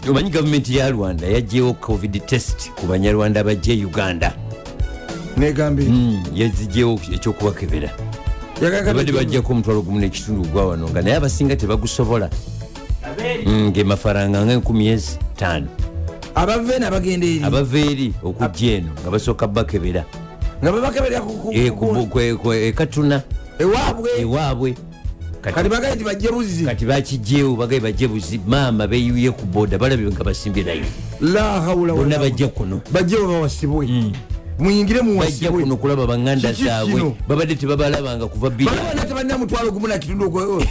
omanyi gavumenti ya Rwanda yaggyewo covid test ku banyarwanda abajje Uganda negambe yaziggyewo ekyokubakebera abadde bajjako omutwalo gumu n'ekitundu gwa wano nga naye abasinga tebagusobola ng'emafaranga nga 15,000 abavena bagenda eri abava eri okujja eno nga basooka bakebera nga babakebera ekatuna ewaabwe kati bagaye tibajje buzi kati bakijjeewo bagaye bajje buzi maama beeyuye ku booda balabye nga basimbye layo la hawla bonna bajja kuno bajjewo bawasibwe muyingire bajja kuno kulaba baŋŋanda zaabwe babadde tebabalabanga kuva bana tebalina mutwalo gumu na kitundu ogwo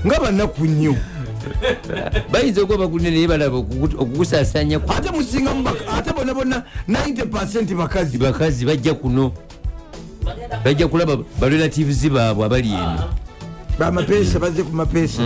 nga bannaku nnyo bayinza okuba bakulina naye balaba okukusaasanya ate musingamu ate bonna 90% bakazi bajja kuno bajja kulaba barelatives baabwe abali eno bamapeesa bazze ku mapeesa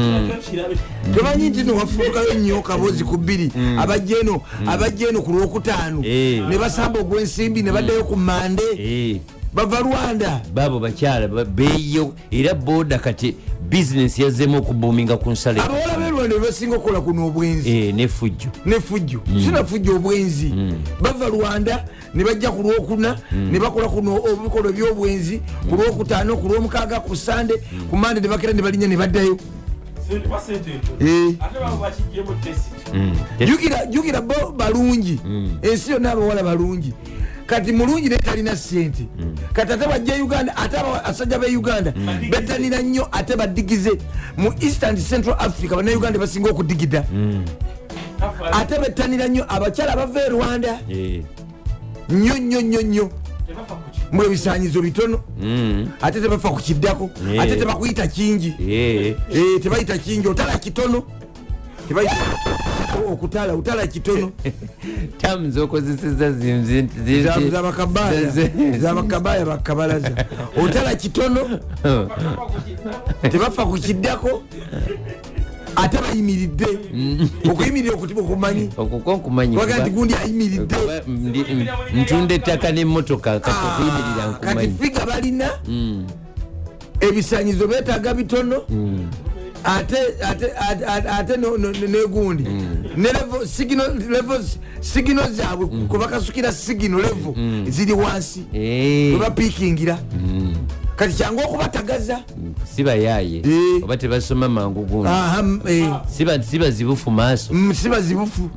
temanyi nti nowafuukayo nnyo kabozi ku 2 abajja eno ku lwokutaano ne basamba ogw'ensimbi ne baddayo ku mande bava Rwanda baabo bakyala beeyo era booda kati bizinesi yazzeemu okubuuminga ku nsale abawala b'e Rwanda bebasinga okukola kuno obwenzi nefujjo sina fujjo obwenzi bava Rwanda ne bajja ku lwokuna ne bakola kuno obikolwa by'obwenzi ku lwokutaano ku lwomukaaga ku sande ku mande ne bakera ne balinya ne baddayo jukira bo balungi ensi yonna abawala balungi kati mulungi naye talina sente kati ate bajja Uganda ate abasajja be Uganda betanira nnyo ate badigize mu East and Central Africa bannayuganda basinga okudigida ate betanira nnyo abakyala bava e Rwanda nnyo mwe bisanyizo bitono ate tebafa ku kiddako ate tebakuyita kingi tebayita kingi otala kitono tebayita okutala utala kitono tamu zokozeseza zabakabaya bakabalaza otala kitono tebafa ku kiddako ate bayimiridde okuyimirira okumanyi waga nti gundi ayimiridde ntunda ettaka n'emmotoka okuyimirira nkumanyi kati figa balina ebisanyizo beetaaga bitono ate negundi ne sigino zaabwe kubakasukira sigino levo ziri wansi webapiikingira kati kyangu okubatagaza sibayaaye oba tebasoma mangu gundi siba zibufu maaso siba zibufu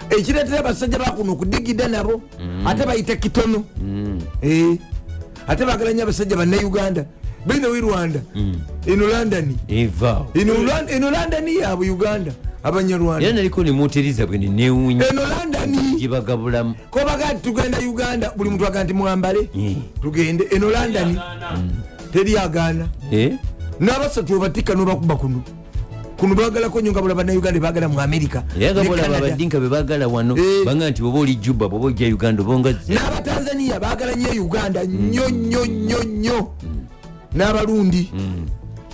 ekireetera abasajja bakuno okudigida nabo ate bayita kitono ate bagala nnyo abasajja bannayuganda bino wi Rwanda ino London ino London yaabwe Uganda abanyarwanda era naliko nemuteriza bwe newunya eno London gibagabulamu ko baga tugenda Uganda buli muntu aganti mwambale tugende eno London teri agana n'abasatu batika n'obakuba kuno bagala ko nyonga bula bana Uganda bagala mu America yagabula babadinka bebagala wano banga nti bobo oli Juba bobo ojja Uganda bonga n'aba Tanzania bagala nnyo Uganda nnyo n'abalundi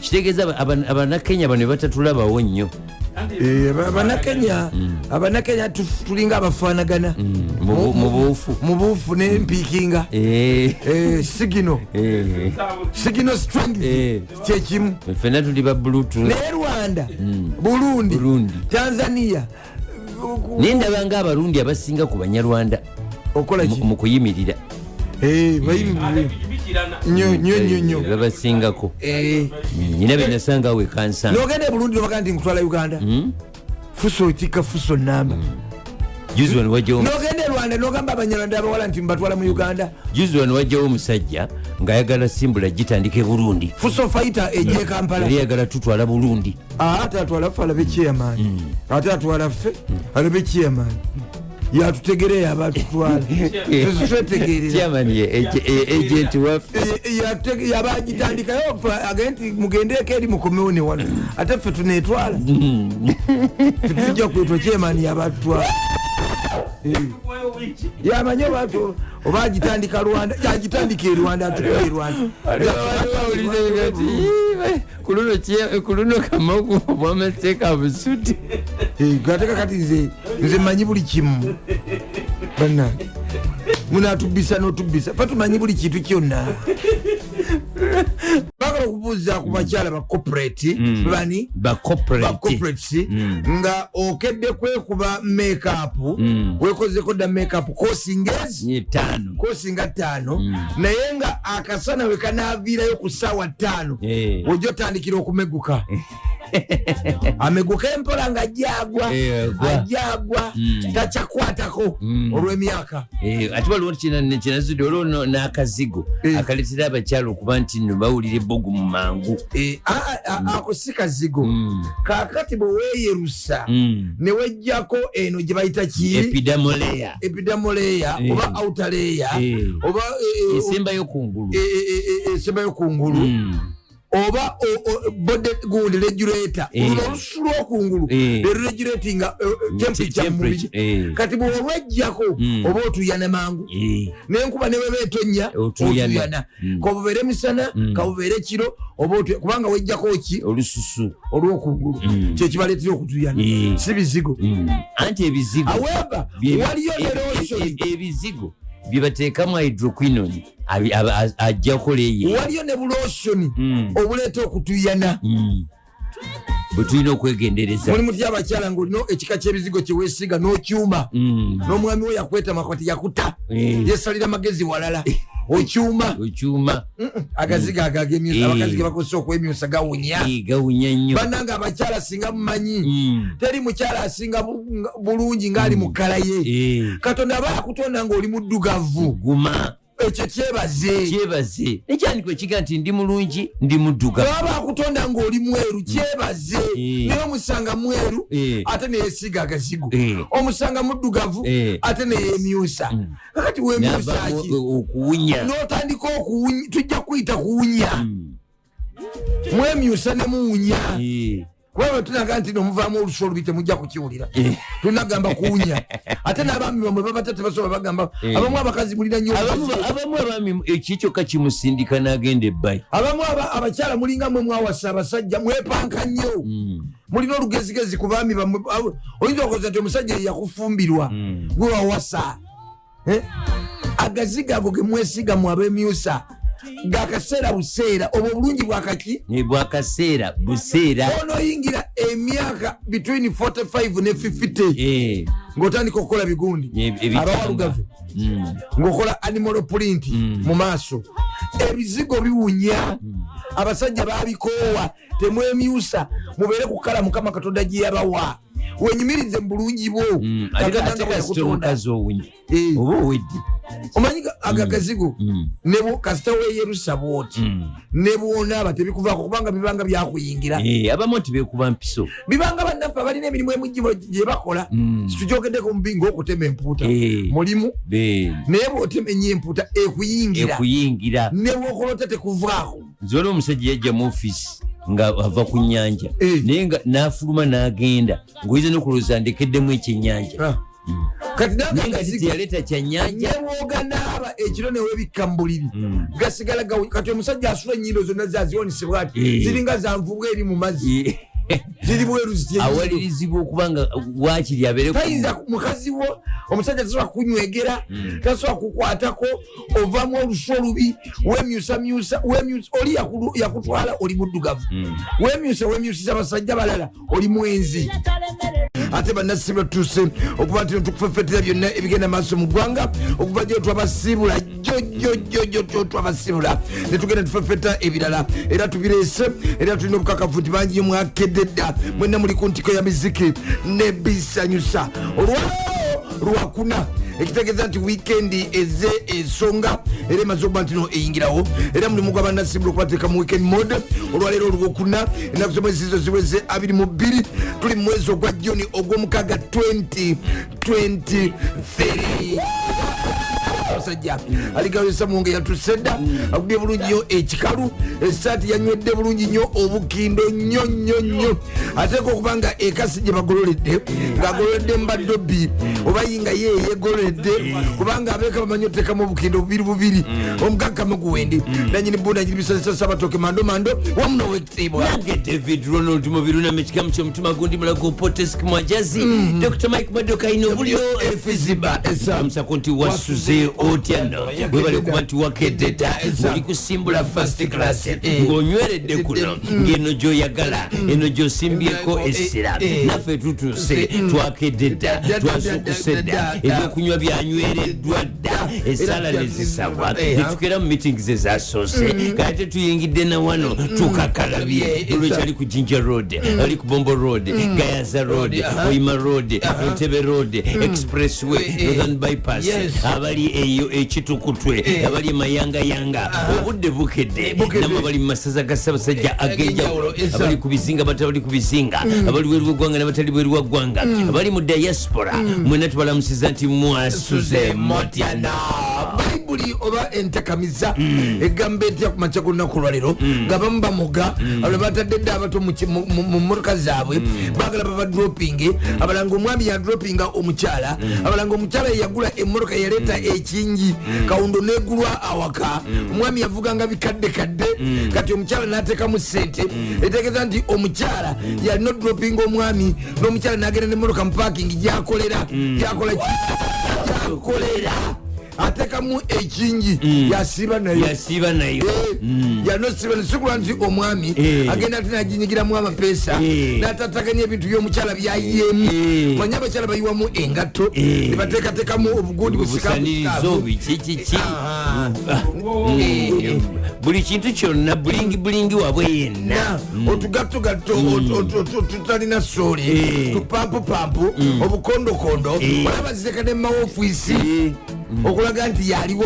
kitegeeza abanakenya bano batatulabawo nnyo abanakenya tulinga abafaanagana mu buufu n'empiikinga sigino strength kyekimu fena tuli ba bluetooth naye Rwanda Burundi Tanzania nindaba nga abarundi abasinga ku banyarwanda mu kuyimirira nnyo babasingako nyina benasanga we kansa nogenda Burundi nobaga nti nkutwala Uganda fuso otika fuso namba juzi wano wajjawo nogenda Rwanda nogamba abanyarwanda abawala nti mbatwala mu Uganda juzi wano wajjawo omusajja ng'ayagala simbula gitandike Burundi fuso fighter ejje Kampala yali ayagala tutwala Burundi ate atwala ffe alabe chairman ate atwala ffe alabe chairman yatutegereye abatutwala twetegerera agent waffe yabagitandikayo agenti mugendeeko eri mukomewo ne wano ate ffe tunetwala tujja kwetwa chairman yabatutwala yamanye abantu oba agitandika Rwanda yagitandika e Rwanda atukuba e Rwanda kuluno kamagu bwamateeka busuti gateka kati nze manyi buli kimu bannange munatubisa n'otubisa fa tumanyi buli kintu kyonna bagala okubuuza ku bakyala ba corporate bani ba corporate nga okedde kwekuba makeup wekozeko da makeup kosinga 5 naye nga akasana we kanaaviirayo ku ssaawa 5 ojja otandikira okumeguka ameguka empola nga ajagwa takyakwatako olw'emyaka ate waliwo kinazudde olwo n'akazigo akaletera abakyala okuba nti nno bawulira ebbogu mu mangu ako si kazigo kakati bwe weeyerusa ne wejjako eno gye bayita ki epidamoleya oba outaleya oba esembayo kungulu oba bode gundi regulator olusu lwokungulu regulatinga temperature mubiri kati bwolwejjako oba otuyana mangu nenkuba neweba etonya otuyana kabubere misana kabubere kiro oba kubanga wejjako ki olususu olwokungulu kyekibaletera okutuyana si bizigo anti ebizigo aweba waliyo ebizigo byebateekamu hydroquinone ajja kukola eyo waliyo ne buloshoni obuleeta okutuyana bwetulina okwegendereza mulimu ty abakyala ngaolina ekika ky'ebizigo kyeweesiga n'okyuma n'omwami we yakwetama kwati yakuta yesalira magezi walala okyuma agaziga abakazi ge bakozesa okwemyusa gawunya nnyo bannanga abakyala singa mumanyi teri mukyala asinga bulungi ng'ali mu kkala ye katonda aba akutonda ng'oli muddugavu guma ekyo kyebaze nekyandiko ekiga nti ndi mulungi ndi muddugavu baba akutonda ng'oli mweru kyebaze naye omusanga mweru ate neyesiga agazigo omusanga muddugavu ate neyemyusa kakati wemyusaki okuwunya n'otandika okuwunya tujja kuyita kuwunya mwemyusa ne muwunya kubanga tunaga nti nomuvaamu olusu olubi temujja kukiwulira tunagamba kuwunya ate n'abaami bamwe babata tebasobola bagamba abamu abakazi mulina nnyo abamu abaami ekikyokka kimusindika n'agenda ebbayi abamu abakyala mulinga mwe mwawasa abasajja mwepanka nnyo mulina olugezigezi ku baami bamwe oyinza okoza nti omusajja yakufumbirwa gwe wawasa agaziga ago ge mwesiga mu ab'emyusa gakaseera buseera obwo bulungi bwakaki bwakaseera buseera onoyingira emyaka between 45 ne 50 ng'otandika okukola bigundi abawalugave ng'okola animal print mu maaso ebizigo biwunya abasajja babikoowa temwemyusa mubeere kukala mukama katonda gye yabawa wenyumirize mu bulungi bwo omukazi owunya oba owedde omanyi agagazigo nebo kasita weyerusa bwoti ne bwonaaba tebikuvaako kubanga bibanga byakuyingira abamu nti beekuba mpiso bibanga bannaffe abalina emirimu emugibo gye bakola situjogeddeko mubi ng'okutema empuuta mulimu naye bw'otema ennyo empuuta ekuyingira ne bwokola ota tekuvaako nziola omusajja yajja mu ofiisi nga ava ku nnyanja naye nga n'afuluma n'agenda ng'oyiza n'okulowooza ndekeddemu ekyennyanja kati yaleeta kyanyanja nebwoga naaba ekiro newebikka mu buliri gasigala kati omusajja asula ennyindo zonna zaziwonisebwa ati ziringa zanvuga eri mu mazzi ziri bweru awalirizibwa okubanga wakiri abeere tayinza mukazi wo omusajja tasobola kunywegera tasobola kukwatako ovamu olusu olubi wemyusamyusa oli yakutwala oli muddugavu wemyusiza abasajja balala oli mwenzi ate bannasi batuuse okuba nti tukufefetera byonna ebigenda maaso mu ggwanga okuva gyo twabasiibula jjo twabasiibula ne tugenda tufefeta ebirala era tubireese era tulina obukakafu nti bangi mwakedde dda mwenna muli ku ntiko ya miziki ne bisanyusa olwakuna ekitegeeza nti wiikendi eze ensonga era emaze okuba ntino eyingirawo era mulimu gwa bannasiibula okubateeka mu weekend mode olwaleero olwokuna ennaku zomwezi ziweze 22 tuli mu mwezi ogwa juni ogw'omukaaga 2023 omusajja aligawesa munge yatusedda agubye bulungi nnyo ekikalu esaati yanywedde bulungi nnyo obukindo nnyo ateeka okuba nga ekasi gye bagololedde ng'agololedde mbaddobi oba yinga ye yegolole anyweredde kubanga abeeka bamanyi otekamu obukindo bubiri omugagga kamagu wendi nanyini bunda nyiri bisazisa sabatoke mando wamu nowekitiibwa nange David Ronald mubiru namekikamu kyomutima gundi mulago potesk mwajazi Dr. Mike Madoka ino bulyo efiziba amusako nti wasuze otyano webale kuba nti wakedeta oli kusimbula first class ng'onyweredde kuno ng'eno gyoyagala eno gyosimbyeko essira naffe tutuse twakedeta twasukusedda ebyokunywa byanywereddwa dda essala nezisabwa netukera mu meetings ezasoose kati tuyingidde na wano tukakalabye olwekyali ku Jinja Road ali ku Bombo Road Gayaza Road Oyima Road Entebbe Road Expressway Northern Bypass abali eyo ekitukutwe abali mayanga obudde bukedde namwe bali mu masaza ga Ssaabasajja ag'enjawulo abali ku bizinga batabali ku bizinga abali weru w'eggwanga n'abatali weru wa ggwanga abali mu diaspora mwena tubalamusiza nti mwasuze motyana bayibuli oba entakamiza egamba etya ku makya g'olunaku lwalero ng'abamu bamuga abala batadde dda abato mu mmotoka zaabwe baagala baba dropping abalanga omwami yadroppinga omukyala abalanga omukyala yeyagula emmotoka yaleeta ekingi kawundo negulwa awaka omwami yavuganga bikaddekadde kati omukyala n'ateekamu ssente etegeeza nti omukyala yalina dropping omwami n'omukyala n'agenda n'emmotoka mu parking gyakolera atekamu ekingi yasiba nayo yanosiba nesikulwa nti omwami agenda ati naginyigiramu amapeesa natataganya ebintu byomukyala byayiyemu manye abakyala bayiwamu engato nebatekatekamu obugundi busanirizo bikikiki buli kintu kyonna bulingi wabwe yenna otugattogatto tutalina sole tupampu obukondokondo olabazireka ne mawofiisi okulaga nti yaliwo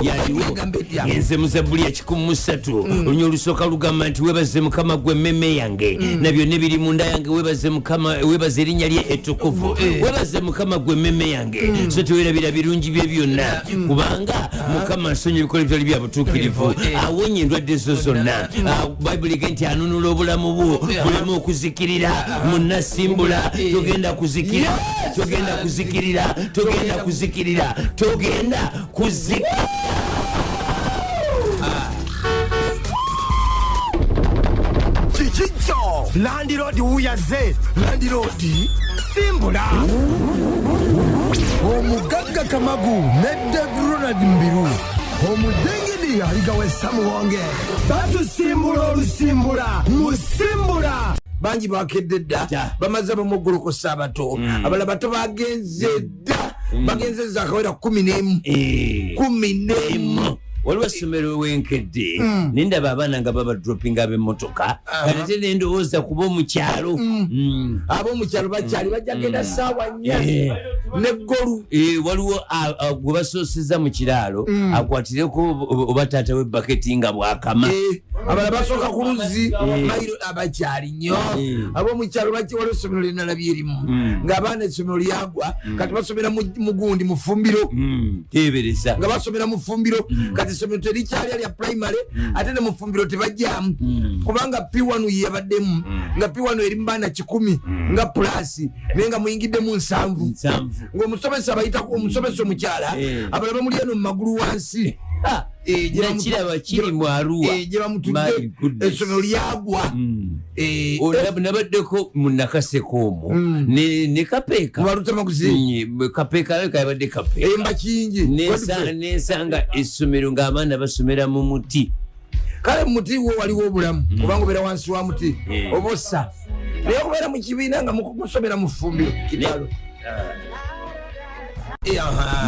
ngenze muzabuli ya 13 olunya olusooka lugamba nti webaze mukama gwe emmeme yange nabyo ne biri munda yange webaze mukama webaze erinnya lye ettukuvu webaze mukama gwe emmeme yange so tewerabira birungi bye byonna kubanga mukama nsonyi ebikola ebitali bya butuukirivu awonye endwadde zo zonna bayibuli ge nti anunula obulamu bwo buleme okuzikirira munnasimbula togenda kuzikirira kikikyo landiroodi wuyaze landiroodi simbula omugagga kamagu ne David Ronald mubiru omudingidi aligawe samuwonge batusimbula olusimbula musimbula bangi bakedde dda bamaze bamugulukosa abato abala bato bagenze dda bagenze zakawera 11 waliwo essomero wenkedde nendaba abaana nga baba dropping ab'emmotoka kati nendowooza kuba omukyalo ab'omukyalo bakyali bajja genda saawa 4 neggolu waliwo gwe basooseza mu kiraalo akwatireko oba taata w'ebaketi nga bwakama abala basooka ku luzzi mayiro abakyali nnyo ab'omukyalo waliwo essomero lyenalabye erimu ng'abaana essomero lyagwa kati basomera mu gundi mu ffumbiro tebereza nga basomera mu ffumbiro kati essomero terikyali lya primary ate ne mu ffumbiro tebajjamu kubanga P1 yabaddemu nga P1 eri mu baana 10 nga plus naye nga muyingiddemu 7 ng'omusomesa abayitako omusomesa omukyala abala bamuli eno mu magulu wansi kiraba kiri mu Arua gye bamutudde essomero lyagwa nabaddeko mu Nakaseko omwo ne Kapeeka Kapeeka yabadde Kapeeka kingi nensanga essomero ng'abaana basomera mu muti kale muti wo waliwo obulamu kubanga obeera wansi wa muti obosa naye okubeera mu kibiina nga musomera mu ffumbiro kitalo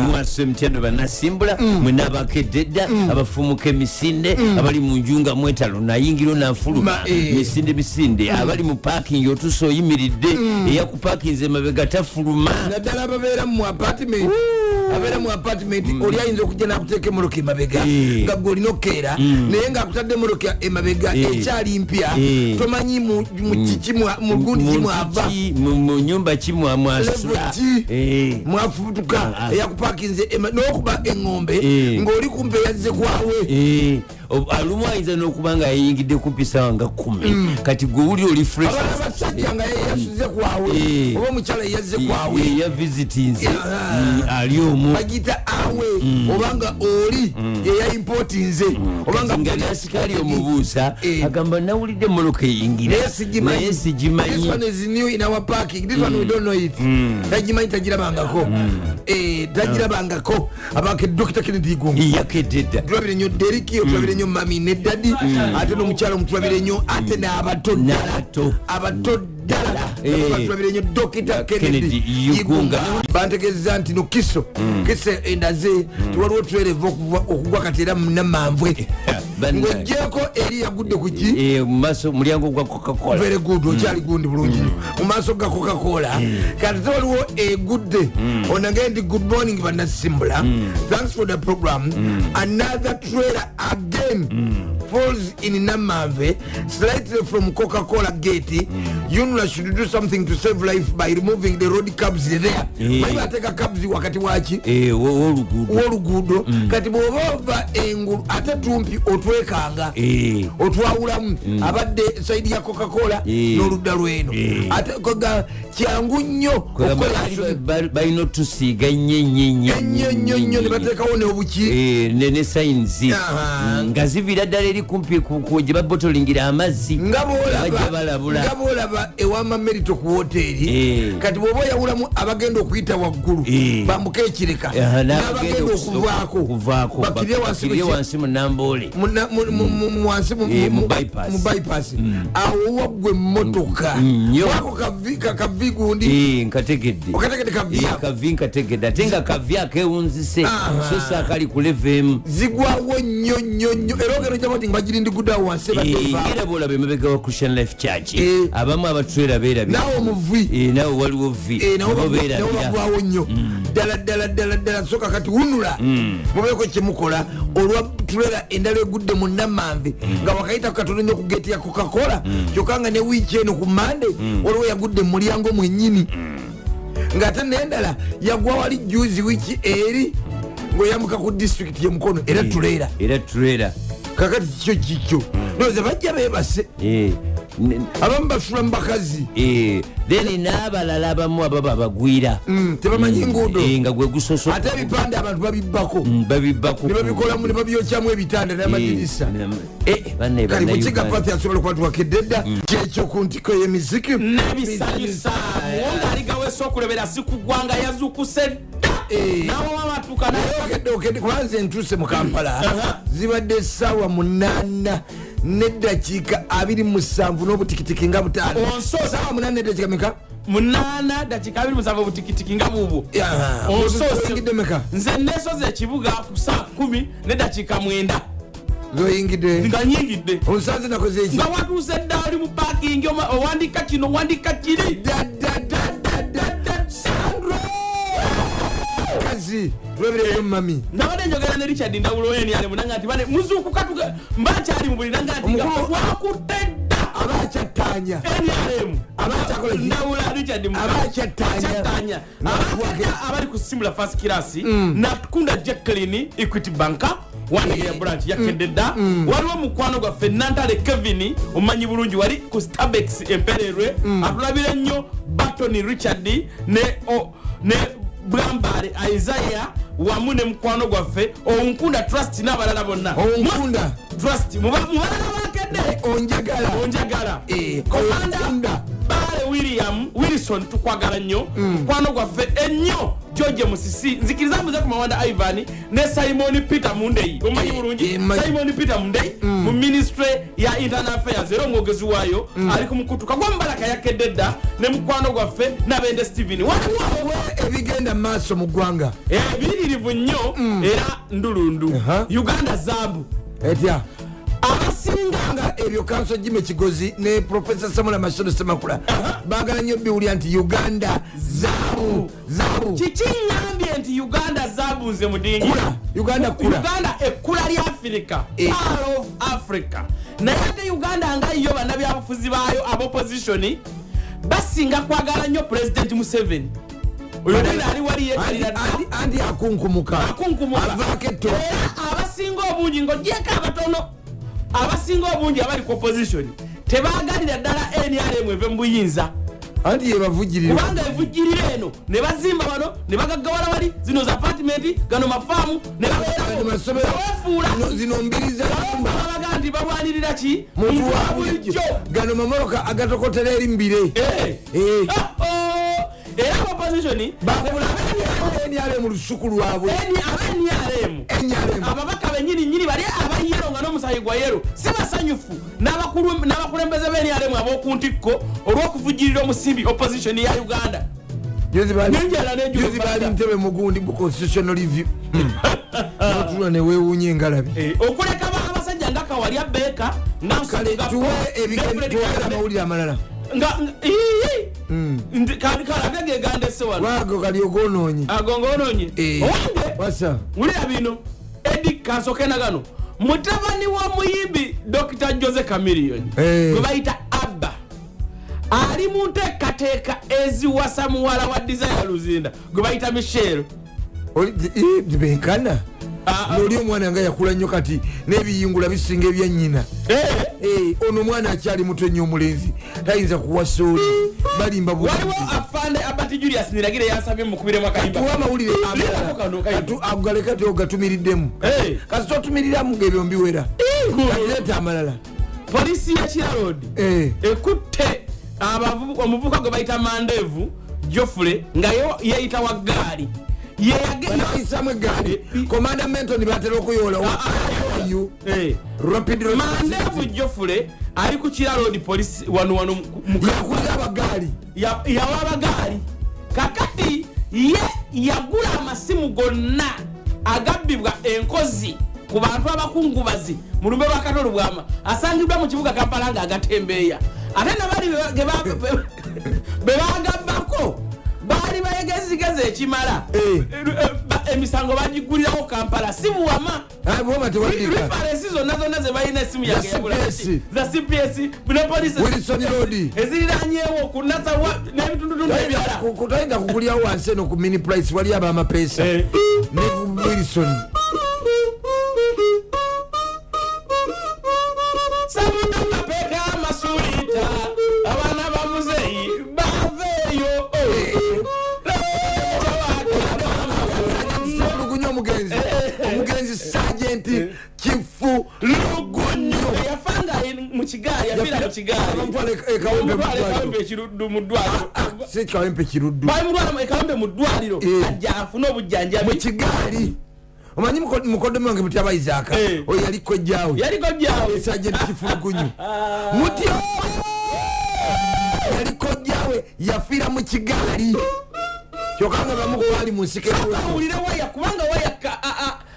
mwase mtyano banasimbula mwena abakedde dda abafumuka emisinde abali mu nju nga mwetalo nayingiro nafuluma misinde abali mu parking otuso oyimiridde eyakupakinze emabega tafuluma naddala ababeera mu apartment abeera mu apartment oli ayinza okujja nakuteeka emmotoka emabega nga gwe olina okukeera naye ngaakutadde emmotoka emabega ekyali mpya tomanyi mu gundi kimwava mu nyumba kimwamwasula mwafubutuka eyakupakinze n'okuba eŋŋombe ng'oli kumpe yazze kwawe alumu ayinza n'okubanga yayingidde kumpi sawa nga 10 kati gwe wuli oli fresh abasajja nga yeyasuze kwawe oba omukyala yeyazze kwawe ya visitinze ali omwo bagita awe obanga oli yeyaimportinze obanga ngali asikali omubuusa agamba nawulidde moloka eyingira naye sigimanyi. This one is new in our parking. This one we don't know it. Tajimanyi tajirabangako tajirabangako abake Dr. Kennedy Gungu yakededa tulabire nnyo Deriki tulabire nnyo mami ne daddy ate n'omukyala omutulabire nnyo ate n'abato abato ddala tulabire nnyo Dr. Kennedy Gungu bantegeza nti no kiso endaze tuwaliwo tuwerevu okugwa kati era namanvwe ng'ogyeko eri yagudde ku ki mu maaso mulyango gwa Coca-Cola very good okyali gundi bulungi mu maaso ga Coca-Cola kati waliwo egudde onange ndi good morning banasimbula thanks for the program another trailer again falls in Namanve slightly from Coca-Cola gate. UNRA should do something to save life by removing the road cabs there. Why bateka cabs wakati wachi wolugudo kati bw'ova engulu ate tumpi otwekanga otwawulamu abadde side ya Coca-Cola n'oludda lweno ate koga kyangu nnyo okola balina tusiiga nnyo ne bateekawo n'obuki ne sayinzi nga zivira ddala eri kumpi gye babotolingira amazzi nga boolaba ewa Merito ku woteeri kati bw'oba oyawulamu abagenda okuyita waggulu bambuka ekireka n'abagenda okuvaako bakirye wansi mu Namboole wansi mu bypass awo waggwe emmotoka wako kavi gundi nkategedde kavi nkategedde ate nga kavi akewunzise so saakali ku levemu zigwawo nnyo era ogero gyabati nga bagirindiguddawo wansi era boolaba emabega wa Christian Life Church abamu abatwera beerabira nawe omuvi nawe waliwo vi nabo beerabira bagwawo nnyo ddala soka kati wunula mubeeko kyemukola olwa tulera endala egudde mu Namanve nga wakayita katono nnyo ku geti ya Coca-Cola kyokka nga ne wiiki eno ku Mande waliwo yagudde mu mulyango mwennyini ng'ate n'endala yagwa wali juzi wiiki eri ng'oyamuka ku district y'Emukono era tulera kakati kikyo noze bajja beebase abamu basula mu bakazi then n'abalala abamu ababa abagwira tebamanyi nguudo nga gwe gusoso ate ebipande abantu babibbako ne babikolamu ne babyokyamu ebitanda n'amadirisa kali mukiga pati asobola okuba tuwakedde dda kyekyo ku ntiko y'emiziki n'ebisanyusa muwonga aligawesa okulebera sikugwanga yazukuse okedde kubanze ntuuse mu Kampala zibadde essaawa 8 n'eddakiika 27 n'obutikitiki nga 5 essaawa 8 n'eddakiika meka 8 dakiika 27 obutikitiki nga bubwo osoosingidde meka nze neesoza ekibuga ku saa 10 n'eddakiika 9 zoyingidde nga nyingidde omusanze nakoze eki nga watuuse ddaali mu paakingi owandika kino owandika kiri tulabire mami nabadde njogera ne Richard Ndawulo yeni ale munanga ati bane muzuukuka mbakyali mu buliranga ati wakutedda abakyatanya abakyakole Ndawulo Richard abakyatanya abali ku Simula first class nakunda Jacqueline Equity Bank wanegera branch yakedda waliwo mukwano gwa Fernandale Kevin omanyi bulungi wali ku Starbucks empererwe atulabire nnyo Batoni Richard ne Brambare Isaiah wamu ne mukwano gwaffe onkunda trust n'abalala bonna onkunda trust mubalala bakedde onjagala komanda Bale Wilson tukwagala nnyo mukwano gwaffe ennyo George Musisi nzikiriza mbuze ku Mawanda Ivan ne Simon Peter Mundeyi omanyi bulungi Simon Peter Mundeyi mu ministry ya internal affairs era omwogezi waayo ali ku mukutuka gwambalaka yakedde dda ne mukwano gwaffe nabende Steven waliwo ebigenda maaso mu ggwanga ebiririvu nnyo era ndulundu Uganda Zabu etya abasinga nga ebyo kanso Jimmy Kigozi ne Professor Samuel Mashono Semakula bagala nnyo biwulya nti Uganda Zabu kikiŋŋambye nti Uganda Zabu nze mudingi Uganda ekkula lya Africa Pearl of Africa naye ate Uganda nga yo bannabyabufuzi baayo abopposition basinga kwagala nnyo President Museveni oyo nene ali wali yekalira andi akunkumuka avaako etto abasinga obungi ng'ogyeko abatono abasinga obungi abali ku opposition tebagalira ddala NRM eve mu buyinza anti yebavugirira kubanga evugirira eno ne bazimba bano ne bagaggawala wali zino za apartment gano mafaamu ne babeerawo zino mbiriza babaga nti balwanirira ki muntu wabulijjo gano mamoroka agatokotera eri mbire era opposition NRM mu lusuku lwabwe NRM ababaka benyini bali abayero nga n'omusayi gwa yero si basanyufu n'abakulembeze b'NRM ab'okuntikko olw'okuvugirira omusimbi opposition ya Uganda Jozi bali ntebe mugundi mu constitutional review n'otulwa ne weewuunya engalabi okuleka abasajja nga Kawalya Beeka kale tuwe amawulire amalala kalagage gandese wano wago kali ogononye agongononye owange wasa mulira bino Edi Kansokena gano mutabani wa muyimbi Dr. Jose Chameleone gwe bayita Abba ali mu nteekateeka eziwasa muwala wa Desire Luzinda gwe bayita Michelle benkana noli omwana nga yakula nnyo kati n'ebiyingula bisinga ebyannyina ono omwana akyali muto nnyo omulenzi tayinza kuwasa oli balimba waliwo afande Abati Julius Niragire yasabye mukubiremu akayimba tuwa amawulire agaleka ti ogatumiriddemu kasi totumiriramu gebyo mbiwera katireeta amalala polisi ya Kiralodi ekutte omuvubuka gwe bayita Mandevu Jofule nga yeyita wa gaali yeyagendayisamu egaali komanda menton batera okuyola Mandevu Jofule ali ku Kiralodi polisi wano yakulira abagaali yawa abagaali kakati ye yagula amasimu gonna agabbibwa enkozi ku bantu abakungubazi mu lumbe lwa Katolo bwama asangibwa mu kibuga Kampala nga agatembeeya ate nabali bebagabbako bali bayegezigeze ekimala emisango bagigulirawo Kampala si buwama referensi zonna ze balina esimu yange za CPS ne polisi eziriranyeewo ku Nasawa n'ebitundutundu ebirala kutayinza kugulirawo wansi eno ku mini price wali abamapeesa ne Wilson sabunamapeka amasulita abaana ba muzeeyi baveeyo omugenzi Sergeant Kifu Lugunyu yafanga mu kigaali yafira mu kigaali ekawempe ekiruddu mu ddwaliro si kawempe kiruddu bamulwala ekawempe mu ddwaliro ajja afune obujjanjabi mu kigaali omanyi mukoddomi wange muti abayizaaka oyo yaliko jjaawe Sergeant Kifu Lugunyu muti yaliko jjaawe yafira mu kigaali kyokanga bamuko wali mu awulire waya kubanga waya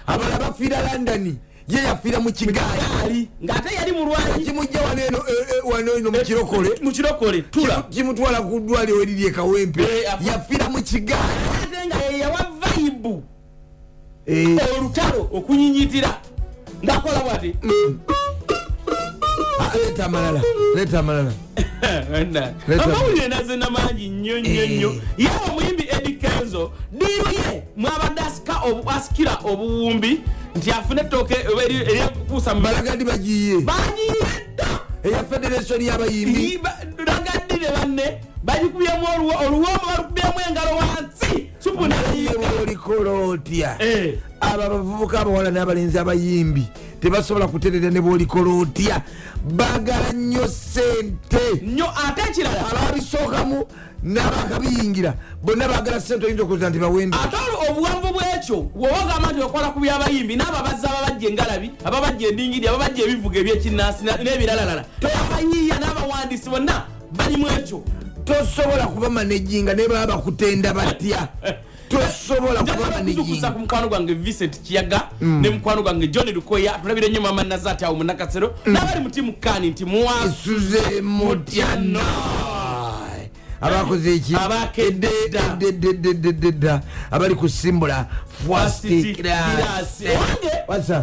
abala bafiira London ye yafiira mu kigaali ng'ate yali mulwanyi kimujja wano eno mu kirokole kimutwala ku ddwaliro eriri ekawempe yafiira mu kigaali ate nga yeyawa vaibu olutalo okunyinyitira ngakola bwati leeta amalala amawulire nazena mangi nnyo yewe omuyimbi Edi Kenzo diiru ye mwabadde asikira obuwumbi nti afune ettooke eryekuusa balagadi bagiye dda eya federation y'abayimbi lagadire banne bagikubyemu oluwombo balukubyemu engalo wansi supunaolikola otya abo abavubuka abawala n'abalenzi abayimbi tebasobola kuterera ne bwolikola otya bagala nnyo sente nnyo ate ekirala ababisookamu n'abakabiyingira bonna bagala sente oyinza okuza nti bawende ate obuwanvu bwekyo wewagamba nti okola ku byabayimbi n'ababazza ababajja engalabi ababajja endingidi ababajja ebivuga ebyekinnansi n'ebiralalala abayiiya n'abawandiisi bonna balimu ekyo tosobola kuba manejinga ne baba bakutenda batya tosobola kuba manejinga ku mukwano gwange Vincent Kiyaga ne mukwano gwange John Lukoya tulabire nnyo mama Nazati awo munakasero n'abali mu timu kani nti mwasuze mutyano abakoze eki abakedda abali kusimbula first class.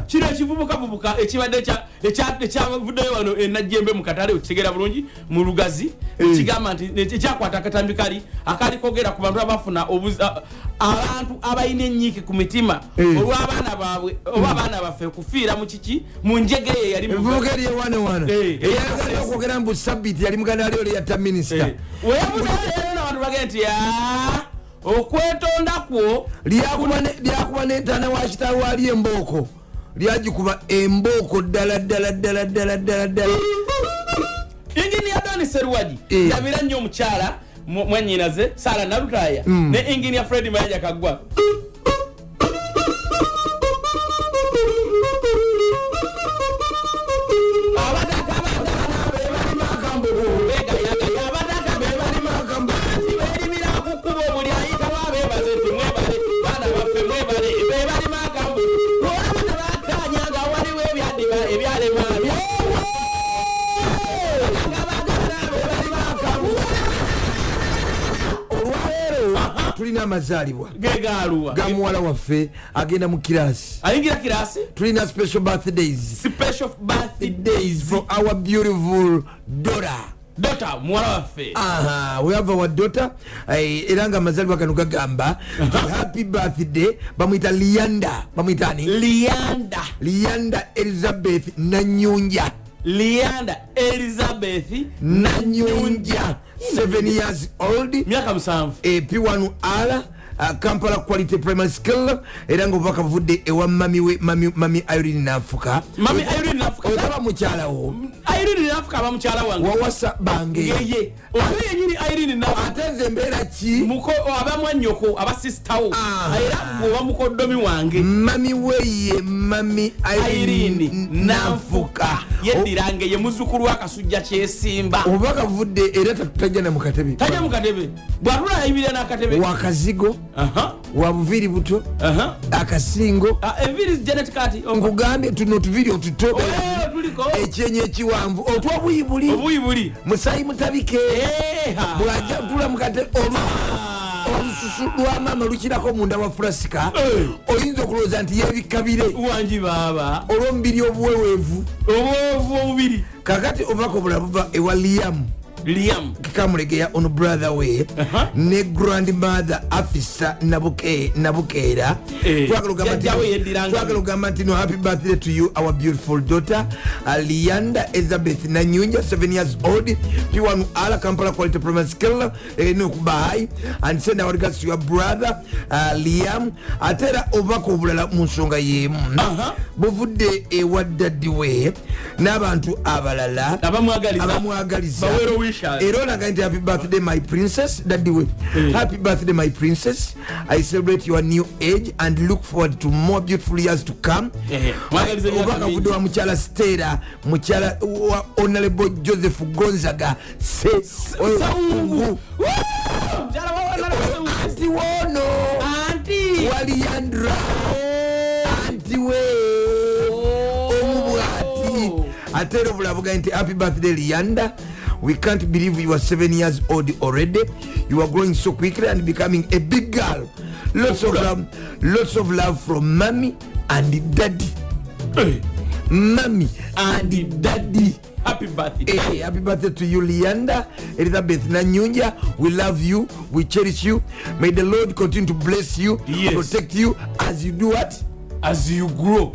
Kino ekivubukavubuka ekibadde ekyavuddeyo wano enajjembe mu katale okitegeera bulungi mu lugazi ekigamba nti ekyakwata akatambi akali kogera ku bantu abafuna abantu abalina enyiike ku mitima olw'abaana baabwe oba abaana baffe kufiira mu kiki mu njegeye yali muvugeri ewana eyagala okwogera mbu sabiti yali muganda wali oli yatta minisita weyabuzaaleero n'abantu bagee nti okwetonda kwo lyakuba n'entaana wa kitaawe wali embooko lyagikuba embooko ddala Engineer Dani Serwaji yabira nnyo omukyala mwannyinaze Sara Nalutaya ne Engineer Fred Mayaja Kagwa tulina amazaalibwa gegaluwa ga muwala waffe agenda mu kirasi ayingira kirasi tulina special birthdays for our beautiful daughter muwala waffe we have our daughter era nga amazaalibwa gano gagamba happy birthday bamwita Lianda bamwitani Lianda Elizabeth Nanyunja Lianda Elizabeth Nanyunja 7 years old miaka 7 P1R Kampala Quality Primary School era nga obubaka buvudde ewa mami Irene Nafuka olaba mukyala wo Irene Nafuka aba mukyala wange wawasa bange yeye oyo yenyini Irene Nafuka ate nze mbeera ki muko abamwanyoko aba sister wo era oba mukoddomi wange mami weye mami Irene Nafuka yeddirange ye muzukulu akasujja kyesimba obubaka buvudde era tajja mu katebe bwatula ibira n'akatebe wakazigo wabuviri buto akasingo enviri Janet Kati nkugambye tuno tuviri otuto ekyenyi ekiwanvu otwa buyibuli musayi mutabike bwajja tula mukate olususu lwa mama lukirako munda wa furasika oyinza okulowooza nti yebikabire wangi baaba olw'omubiri obuweweevu omubiri kakati obubaka obulala buva ewa Liam kikamulegeya ono brother we ne grandmother Afisa Nabukeera twagala ogamba nti no happy birthday to you our beautiful daughter Lianda Elizabeth Nanyunja 7 years old P1R Kampala Quality Primary School no kubai and send our regards to your brother Liam atera obubaka obulala mu nsonga y'emu buvudde ewa daddy we n'abantu abalala abamwagaliza Ero naga nti happy birthday my princess daddy we happy birthday my princess I celebrate your new age and look forward to more beautiful years to come obaka vudo wa muchala Stella muchala wa honorable Joseph Gonzaga anti wono anti Waliandra anti we omubwati atero bulabuga nti happy birthday Lianda. We can't believe you are 7 years old already. You are growing so quickly and becoming a big girl. Lots of love from mommy and daddy. Mommy and daddy. Happy birthday. Happy birthday to you, Lianda Elizabeth Nanyunja. We love you. We cherish you. May the Lord continue to bless you, protect you as you do what? As you grow.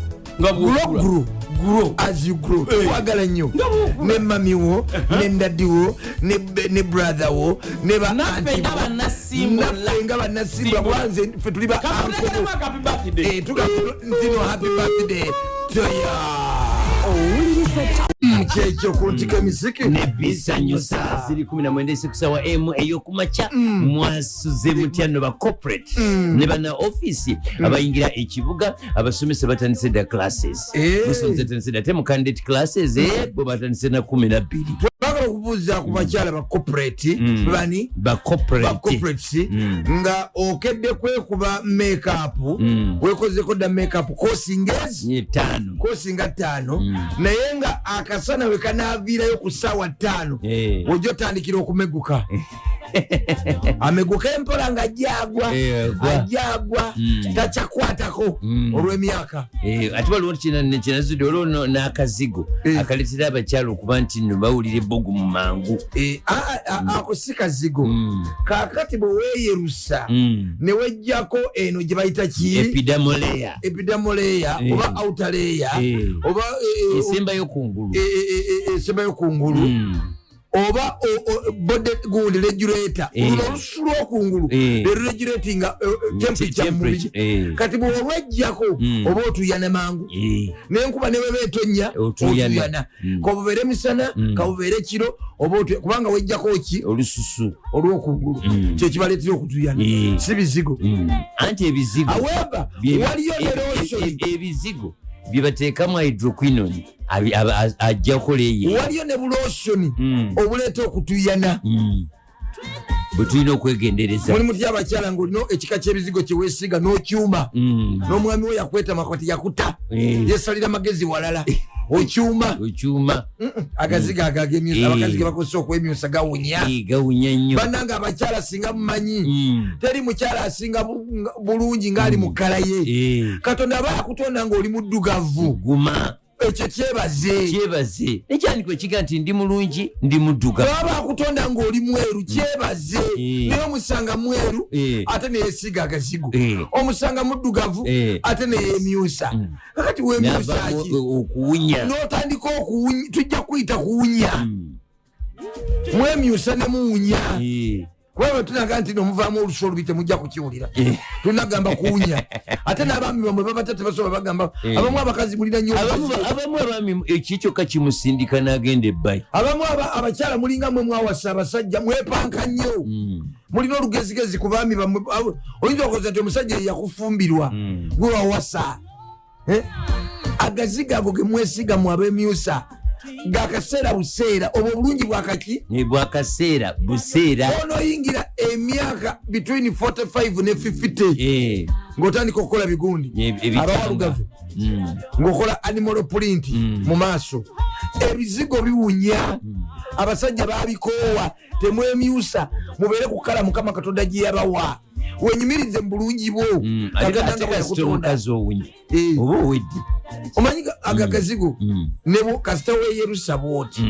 Grow as you grow. Twagala nnyo ne mami wo ne ndaddi wo ne brother wo ne ba auntie nga banasimba kwanze ffe tuli ba uncle ntino happy birthday to you. Kyekyo kuntika emisiki nebisanyusa ziri 19 kusawa m eyokumaca mwasuze mutyano ba corporate ne bana office abayingira ekibuga abasomesa batandise da classes musonze tandise da temu candidate classes bo batandise na 12 twagala okubuuza ku bakyala ba corporate bani ba corporate nga okedde kwekuba makeup wekozeko da makeup kosingezi 5 naye nga akasana we kanaviirayo ku ssaawa 5 ojja otandikira okumeguka ameguka empola nga ajagwa takyakwatako olw'emyaka ate waliwo kinazudde olwo n'akazigo akaletera abakyala okuba nti nno bawulira ebbogu mu mangu ako si kazigo kakati bwe weeyerusa ne wejjako eno gye bayita ki epidamoleya oba outaleya oba esembayo kungulu oba bode gundi regulator olusu lwokungulu regulatinga temperature mu mubiri kati bwolwejjako oba otuyana mangu n'enkuba ne bweba etonya otuyana kabubeere misana kabubeere kiro oba kubanga wejjako ki olususu olwokungulu kyekibaleetera okutuyana si bizigo anti ebizigo aweba waliyo ebizigo byebateekamu hydroquinone ajja kukola eyo waliyo ne buloshoni obuleeta okutuyana bwe tulina okwegendereza mulimu ty abakyala ngaolina ekika ky'ebizigo kyeweesiga n'okyuma n'omwami we yakwetama kati yakuta yesalira magezi walala okyuma agaziga abakazi ge bakozesa okwemyusa gawunya nnyo bannanga abakyala singa mumanyi teri mukyala asinga bulungi ng'ali mu kkala ye katonda aba akutonda ng'oli muddugavu guma ekyo kyebaze nekyandiko ekiga nti ndi mulungi ndi muddugavu baba akutonda ng'oli mweru kyebaze naye omusanga mweru ate neyesiga agazigo omusanga muddugavu ate neyemyusa kakati wemyusaki okuwunya n'otandika okuwunya tujja kuyita kuwunya mwemyusa ne muwunya kubanga tunaga nti nomuvaamu olusu olubi temujja kukiwulira tunagamba kuwunya ate n'abaami bamwe babata tebasobola bagamba abamu abakazi mulina nnyo abamu abaami ekikyokka kimusindika n'agenda ebbayi abamu abakyala mulinga mwe mwawasa abasajja mwepanka nnyo mulina olugezigezi ku baami bamwe oyinza okoza nti omusajja yakufumbirwa gwe wawasa agaziga ago ge mwesiga mu ab'emyusa gakaseera buseera obwo bulungi bwakaki bwakaseera buseera onoyingira emyaka between 45 ne 50 ng'otandika okukola bigundi abawalugavu ng'okola animal print mu maaso ebizigo biwunya abasajja babikoowa temwemyusa mubeere kukala mukama katonda gye yabawa wenyumirize mu bulungi bwo omukazi owunya oba owedde omanyi agagazigo nebo kasita weyerusa bwoti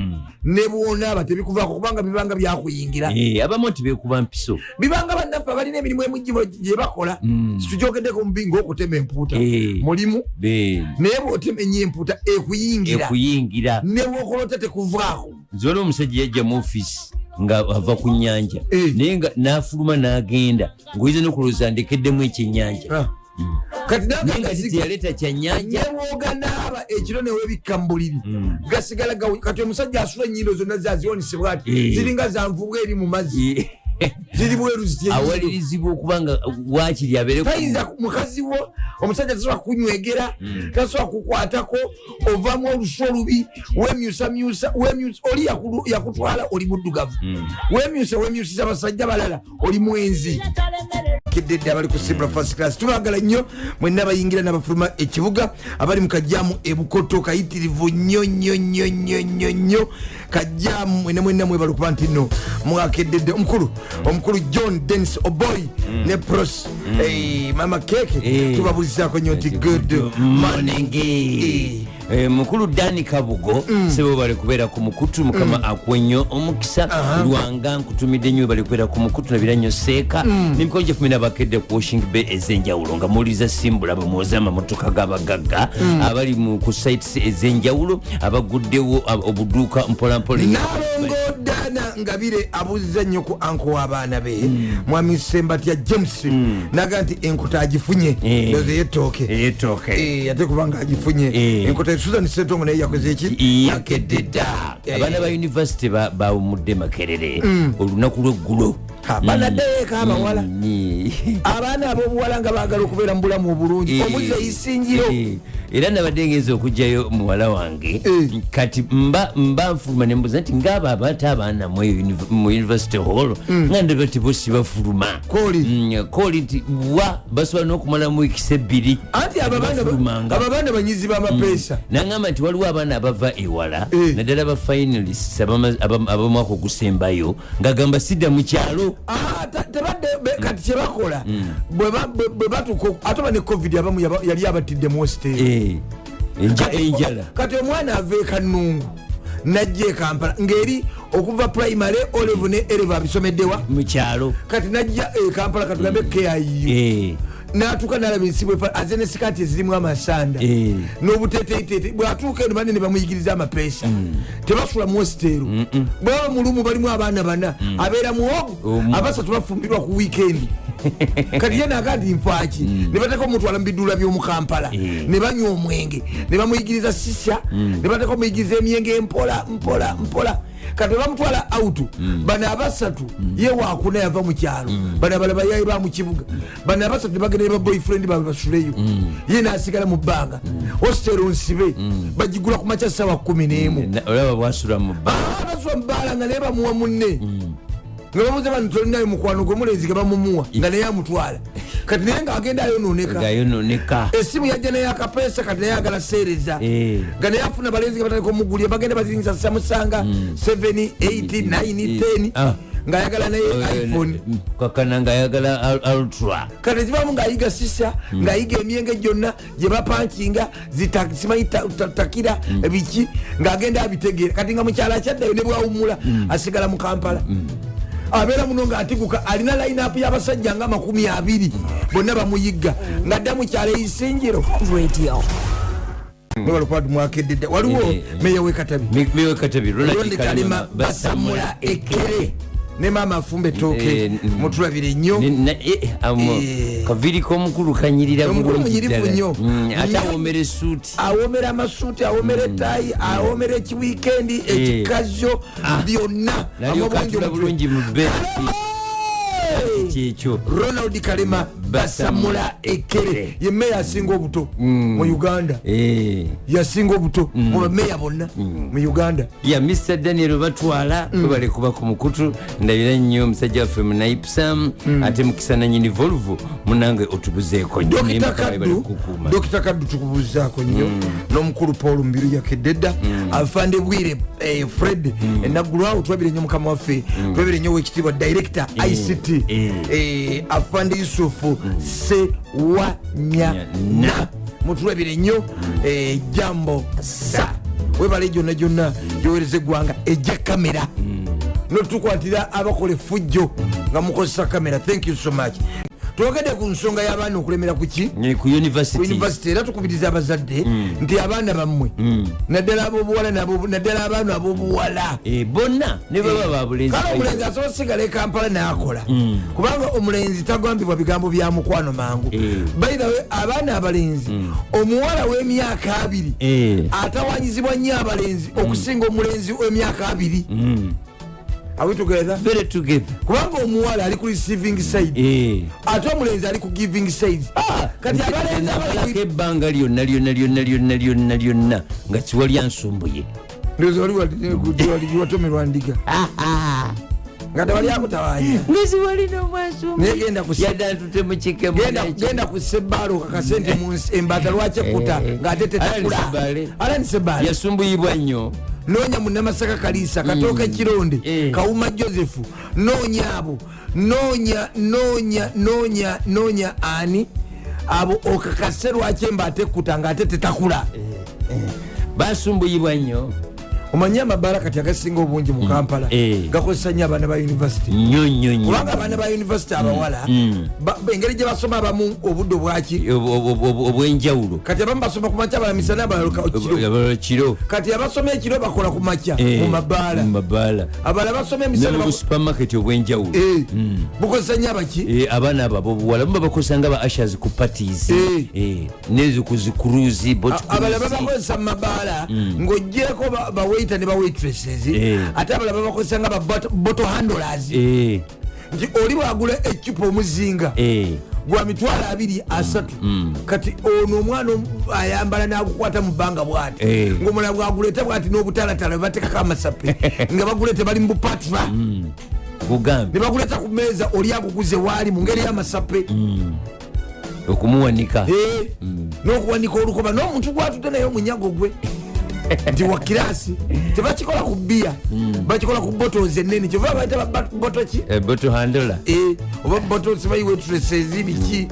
ne bwonaaba tebikuvaako kubanga bibanga byakuyingira abamu nti beekuba mpiso bibanga bannaffe abalina emirimu emugibo gye bakola situjogeddeko mubi ng'okutema empuuta mulimu naye bw'otema ennyo empuuta ekuyingira ne bwokola ota tekuvaako nziola omusajja yajja mu ofiisi nga ava ku nnyanja naye nga n'afuluma n'agenda ng'oyiza n'okulowooza ndekeddemu ekyennyanja kati yaleeta kyanyanja nebwoga naaba ekiro newebikka mu buliri gasigala kati omusajja asula ennyindo zonna zaziwonisebwa ati ziringa zanvuga eri mu mazzi ziri bweru awalirizibwa okubanga wakiri abeere tayinza mukazi wo omusajja tasobola kunywegera tasobola kukwatako ovamu olusu olubi wemyusamyusa oli yakutwala oli muddugavu wemyusiza abasajja balala oli mwenzi kedde abali ku Sibra First Class tubagala nnyo mwenna abayingira n'abafuluma ekibuga abali mu kajjaamu ebukoto kayitirivu nnyo kajjaamu mwenna mwebali kuba nti nno mwakeddedde omukulu John Dennis Oboy ne Pros mama keke tubabulizaako nnyo nti good morning mukulu Dani Kabugo sebo bali kubeera ku mukutu mukama akwenyo omukisa lwanga nkutumidde nnyo bali kubeera ku mukutu nabira nnyo seeka n'emikono gye fumina bakedde ku Washing Bay ez'enjawulo nga muwuliriza simbula bamwoza amamotoka g'abagagga abali ku sites ez'enjawulo abaguddewo obuduuka mpolampola nalongo Dana Ngabire abuuziza nnyo ku anko w'abaana be mwami Sembatya James naga nti enkota agifunye ndoze yetooke ate kubanga agifunye enkota Susan Setongo naye yakoze eki yakedde dda abaana ba university bawumudde Makerere olunaku lw'eggulo banadeeka abawala abaana ab'obuwala nga baagala okubeera mu bulamu obulungi omuze eyisingiro era nabadde ngeza okugjayo muwala wange kati mba nfuluma nembuza nti ngaaba abaata abaana mu university hall nga ndaba tebosi bafuluma kooli nti wa basobola n'okumala mu wiikisi 2 anti ababaana banyizi b'amapeesa nangamba nti waliwo abaana abava ewala naddala ba finalists abamwaka ogusembayo ng'agamba sidda mu kyalo tebadde kati kyebakola bwe batuka ate ba ne covid abamu yali abatidde mu hostel enjala kati omwana ava ekanungu najja ekampala ngeri okuva primary olevu ne eleva abisomeddewa mu kyalo kati najja ekampala katugambe KIU natuka nalaba ensibu aze ne sikati ezirimu amasanda n'obuteteitete bwatuuka eno banne ne bamuyigiriza amapeesa tebasula mu hostel bwaba mulumu balimu abaana bana abeera muwogo abasatu bafumbirwa ku weekend kati yena agandi nfaaki ne bateka omutwala mu biduula by'omu Kampala ne banywa omwenge ne bamuyigiriza sisya ne bateka omuyigiriza emyenge mpola kati bamutwala auto bano abasatu ye wakuna yava mu kyalo bano abalaba yayi ba mu kibuga bano abasatu bagenda ne ba boyfriend babe basuleyo ye n'asigala mu bbanga hostel nsibe bagigula ku makya ssaawa 11 olaba bwasula mu bbanga basula mu bbanga nga naye bamuwa munne nga bamuze bano tolinayo mukwano gwe mulenzi ge bamumuwa nga naye amutwala kati naye ng'agenda ayononeka essimu yajja naye akapeesa kati naye agala seereza nga naye afuna balenzi nga batandika omugulya bagenda baziringisa samusanga 7 8 9 10 ng'ayagala naye iphone kakana ng'ayagala ultra kati kivamu ng'ayiga sisa ng'ayiga emyenge gyonna gye bapankinga simanyi takira biki ng'agenda abitegeera kati nga mukyala kyaddayo ne bwawumula asigala mu Kampala abeera muno ng'atiguka alina line-up y'abasajja nga 20 bonna bamuyigga ng'adda mu kyalo eisingiro radio nolwalukwaddu mwakedde waliwo meya w'ekatabi Ronald Kalima basamula ekere ne maama afumba ettooke mutulabire nnyo kaviri k'omukulu kanyirira munyirivu nnyo ate awomera esuuti awomera amasuuti awomera ettayi awomera ekiwiikendi ekikazo byonna nalyokatula bulungi mu besi kyekyo Ronald Kalima basamula ekere ye meya asinga obuto mu Uganda yasinga obuto mu bameya bonna mu Uganda ya Mr. Daniel batwala bale kuba ku mukutu ndabira nnyo omusajja waffe mu Naipsam ate mukisana nyini Volvo munange otubuzeeko Dr. Kaddu tukubuzaako nnyo n'omukulu Paul Mubiru yakededda afande Bwire Fred enaggulwawo twabire nnyo mukama waffe twabire nnyo wekitiibwa director ICT afande Yusufu Sewanyana mutulabire nnyo jambo sa webale gyonna gyowereza eggwanga ejja kamera notukwatira abakola effujjo nga mukozesa kamera. Thank you so much. Twogedde ku nsonga y'abaana okulemera kuki ku university era tukubiriza abazadde nti abaana bammwe naddala ab'obuwala naddala abaana ab'obuwala bonna ne baba babulenzi kale omulenzi asobola osigala e Kampala n'akola kubanga omulenzi tagambibwa bigambo bya mukwano mangu by the way abaana abalenzi omuwala w'emyaka 2 atawanyizibwa nnyo abalenzi okusinga omulenzi w'emyaka 2. Are we together? Very together. Kubanga omuwala ali ku receiving side ate omulenzi ali ku giving side. Kati abalenzi abalako ebbanga lyonna nga kiwali ansumbuye ndozo wali watomerwa ndiga nga tewali akutawanya ngeziwali n'omwasumbuye negenda yadantute mukike genda ku Sebbalo kakasente mu embata lwakyekuta ng'ate tetakula ala ni Sebbalo yasumbuyibwa nnyo. Nonya Munamasaka Kalisa Katoka Kironde Kauma Joseph nonya abo nonya ani abo okakaseru achemba atekutanga atete takula basumbuyibwa nnyo. Omanya amabala kati agasinga obungi mu Kampala gakozesa nnyo abaana ba university nnyo kubanga abaana ba university abawala engeri gye basoma abamu obudde obwaki obwenjawulo kati abamu basoma ku makya abalamisa n'abalala kiro kati abasoma ekiro bakola ku makya mu mabaala abala basoma emisana mu supermarket obwenjawulo bukozesa nnyo abaki abaana abo obuwala bumba bakozesa nga ba ushers ku parties nezo ku zikuruzi abala babakozesa mu mabaala ng'ogyeko bawaita ne bawaittresses ate abalaba bakozesa nga bottle handlers nti oli bwagula ekipa omuzinga gwa mitwalo 2-3 kati ono omwana ayambala nagukwata mu bbanga bwati ng'omulala bwaguleta bwati n'obutalatala batekako amasape nga bagulete bali mu bupatira ne baguleta ku meeza oli aguguze waali mu ngeri y'amasape okumuwanika n'okuwanika olukoba n'omuntu gwatudde naye omunyago gwe nti wa kirasi tebakikola ku bbiya bakikola ku bottles ennene kyova bayita boto ki bottle handler oba bottles bayiwetulesezi biki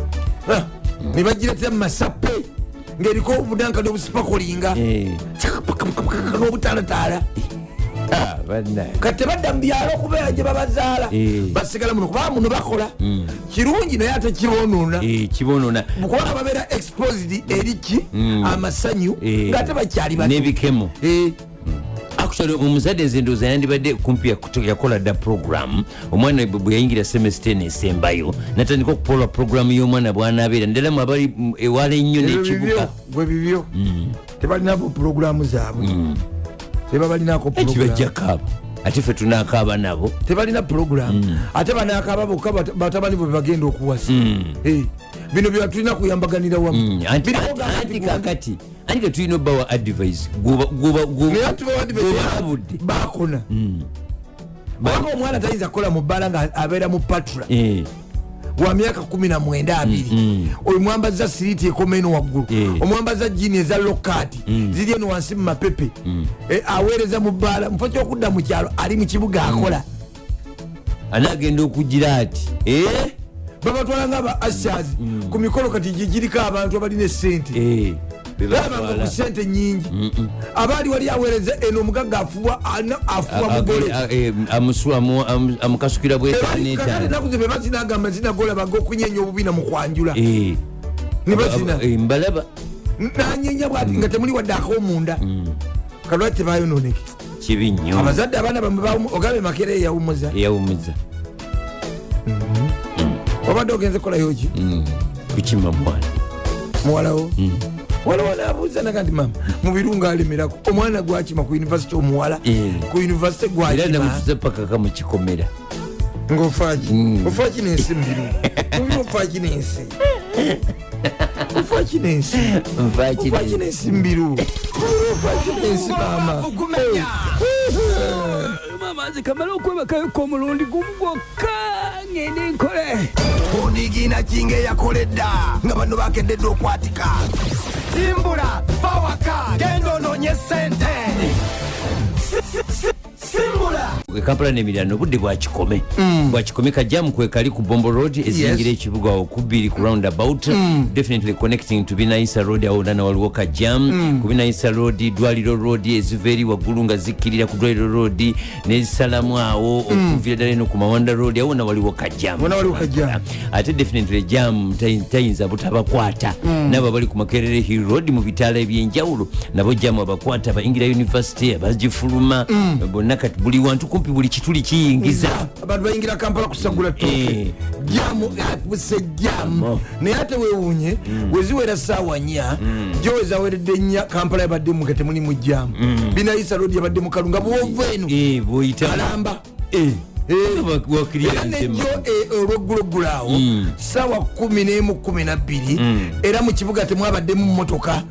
ne bagiretera mu masape ng'eriko obudankadi obusipakolinga n'obutalatala kati tebadda mu byalo okubeera gye babazaala basigala muno kubanga muno bakola kirungi naye ate kibonona kubanga babeera exposed eriki amasanyu ngaate bakyali n'ebikemo actually omuzadde nze ndowooza yandibadde kumpi yakola dda program omwana bwe yayingira semester nesembayo natandika okupola program y'omwana bw'anaabeera ndala mu abali ewala ennyo n'ekibuga bwe bibyo tebalinapo programu zaabwe tebabalinako ekibajjakaaba ate ffe tunaakaaba nabo tebalina program ate banakaaba bokka batabani bwe bagenda okuwasa bino bye tulina kuyambaganira wamu anti kakati anti tulina obbawa advice gobabudde bakona kubanga omwana tayinza kukola mu bbala nga abeera mu patula wa myaka 19-20 oyo mwambaza siriiti ekomeno waggulu omwambaza jini eza lokati ziri eno wansi mu mapepe aweereza mu bbaala mufo kyokudda mu kyalo ali mu kibuga akola anagenda okugira ati babatwala nga aba ashers ku mikolo kati gigiriko abantu abalina esente babanga ku sente nyingi abaali wali aweereza eno omugagga afuwa mugole amukasukira bwetanakuze be bazinagamba zinagola baga okunyenya obubina mu kwanjula ne bazina mbalaba nanyenya bwati nga temuli wadde akomunda kalwati tebayononeke kibi nnyo abazadde abaana bamwe ogambe makere eyawumuza obadde ogenze kolayoki kukima mwana muwalawo walawo nabuuza naga nti mama mubirunga alemerako omwana gwakima ku univesity omuwala ku univesity gwakimamutuze pakaka mu kikomera ng'ofaaki nensi mubiru mubiri ofaaki nensi ofaaki nensi mubiru ofaaki nensi mama mama nze kamala okwebakayoka omulundi gumu gwokka ngende nkole onigina kinga eyakoledda nga bano bakededde okwatika simbula bawaka genda ononye sente simbula Kampala n'emiriraano obudde bwakikome bwakikome kajjamu kwekali ku Bombo Road ezingira ekibuga okubiri ku roundabout definitely connecting to Binaisa Road awo nana waliwo kajjamu ku Binaisa Road Dwaliro Road eziva eri waggulu nga zikkirira ku Dwaliro Road n'ezisalamu awo okuvira ddala eno ku Mawanda Road awo na waliwo kajjamu ate definitely jam tayinza butabakwata nabo bali ku Makerere Hill Road mu bitaala ebyenjawulo nabo jamu abakwata bayingira university abagifuluma bonna kati buli wantu kumpi buli kituli kiyingiza abantu bayingira Kampala kusagula toke jamu apuse jamu naye ate weewuunye weziwera ssaawa 4 gyoweza weredde 4 Kampala yabadde mugete muli mu jamu Binaisa Road yabadde mu Kalunga bwova eno bwoyita Kalamba olwegguloggula awo ssaawa 11:12 era mu kibuga temwabaddemu mmotoka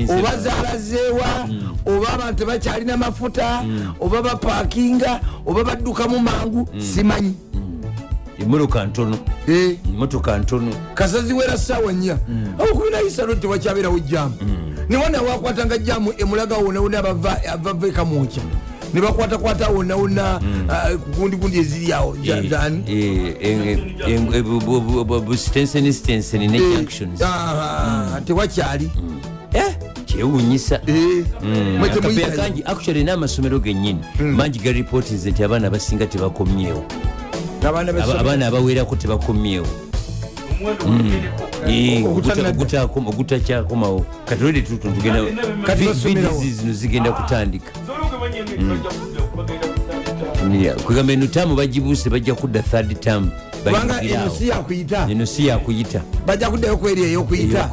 oba zaalazeewa oba abantu tebakyalina mafuta oba bapaakinga oba baddukamu mangu simanyi emotoka ntono kasaziwera ssaawa 4 awo ku Binaisa Road tewakyabeerawo jamu niwona wakwatanga jamu emulaga wonawona abava ekamunkya ne bakwatakwata wonna gundi eziri awo tewakyali kyewunyisa akapeera kangi actually n'amasomero gennyini mangi ga reports nti abaana abasinga tebakomyewo abaana abawerako tebakomyewo ogutakyakomawo kati olwedde tutugenda zino zigenda kutandika kwegamba eno taamu bagibuuse bajja kudda third term eno si yakuyita bajja kuddayo kweri eyokuyita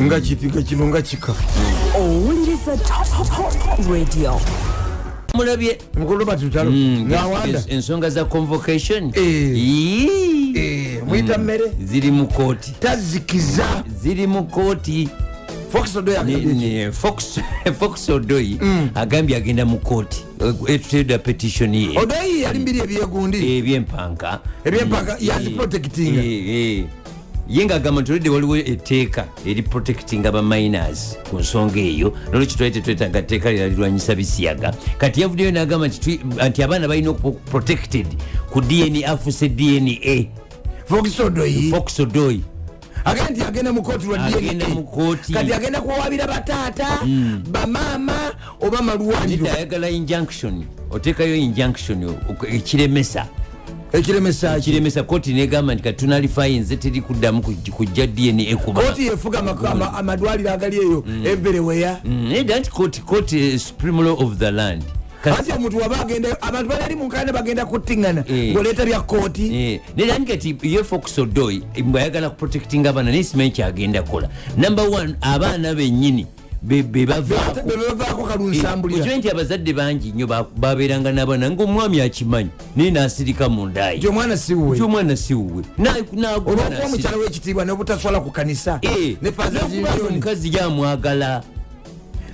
nga kino nga kika owuliriza Top Radio mulabye mukulu batutalo ensonga za convocation muyita mmere ziri mu kooti tazikiza ziri mu kooti Fox Odoi agambye agenda mu kooti etutedda petition ye Odoi yali mbiri ebyegundi ebyempanka yaziprotectinga ye ng'agamba nti olidde waliwo etteeka eri protecting aba minors ku nsonga eyo nolwekyo twali tetwetaaga tteeka liralirwanyisa bisiyaga kati yavuddeyo n'agamba nti abaana balina okuba protected ku DNA afuse DNA Fox Odoi agenda nti agenda mu kooti lwa agenda mu kooti kati agenda kuwabira bataata bamaama oba malwaliro ayagala injunction oteekayo injunction ekiremesa kooti negamba nti katunalifayinze teri kuddamu kujja DNA kooti yefuga amadwaliro agali eyo everywhere nedda nti kooti supreme law of the land kati omuntu waba agenda abantu bali mu nkana bagenda kuttingana ngoleeta bya kooti nedda nti kati ye Fox Odoi bwayagala kuprotectinga abaana nesimanyi kyagenda kola number 1 abaana bennyini bebavaako kalunsambulira nti abazadde bangi nnyo babeeranga n'abaana ngaomwami akimanyi naye n'asirika mu ndaayi nti omwana siwuwe olwokuba omukyala w'ekitiibwa n'obutaswala ku kanisa omukazi gyamwagala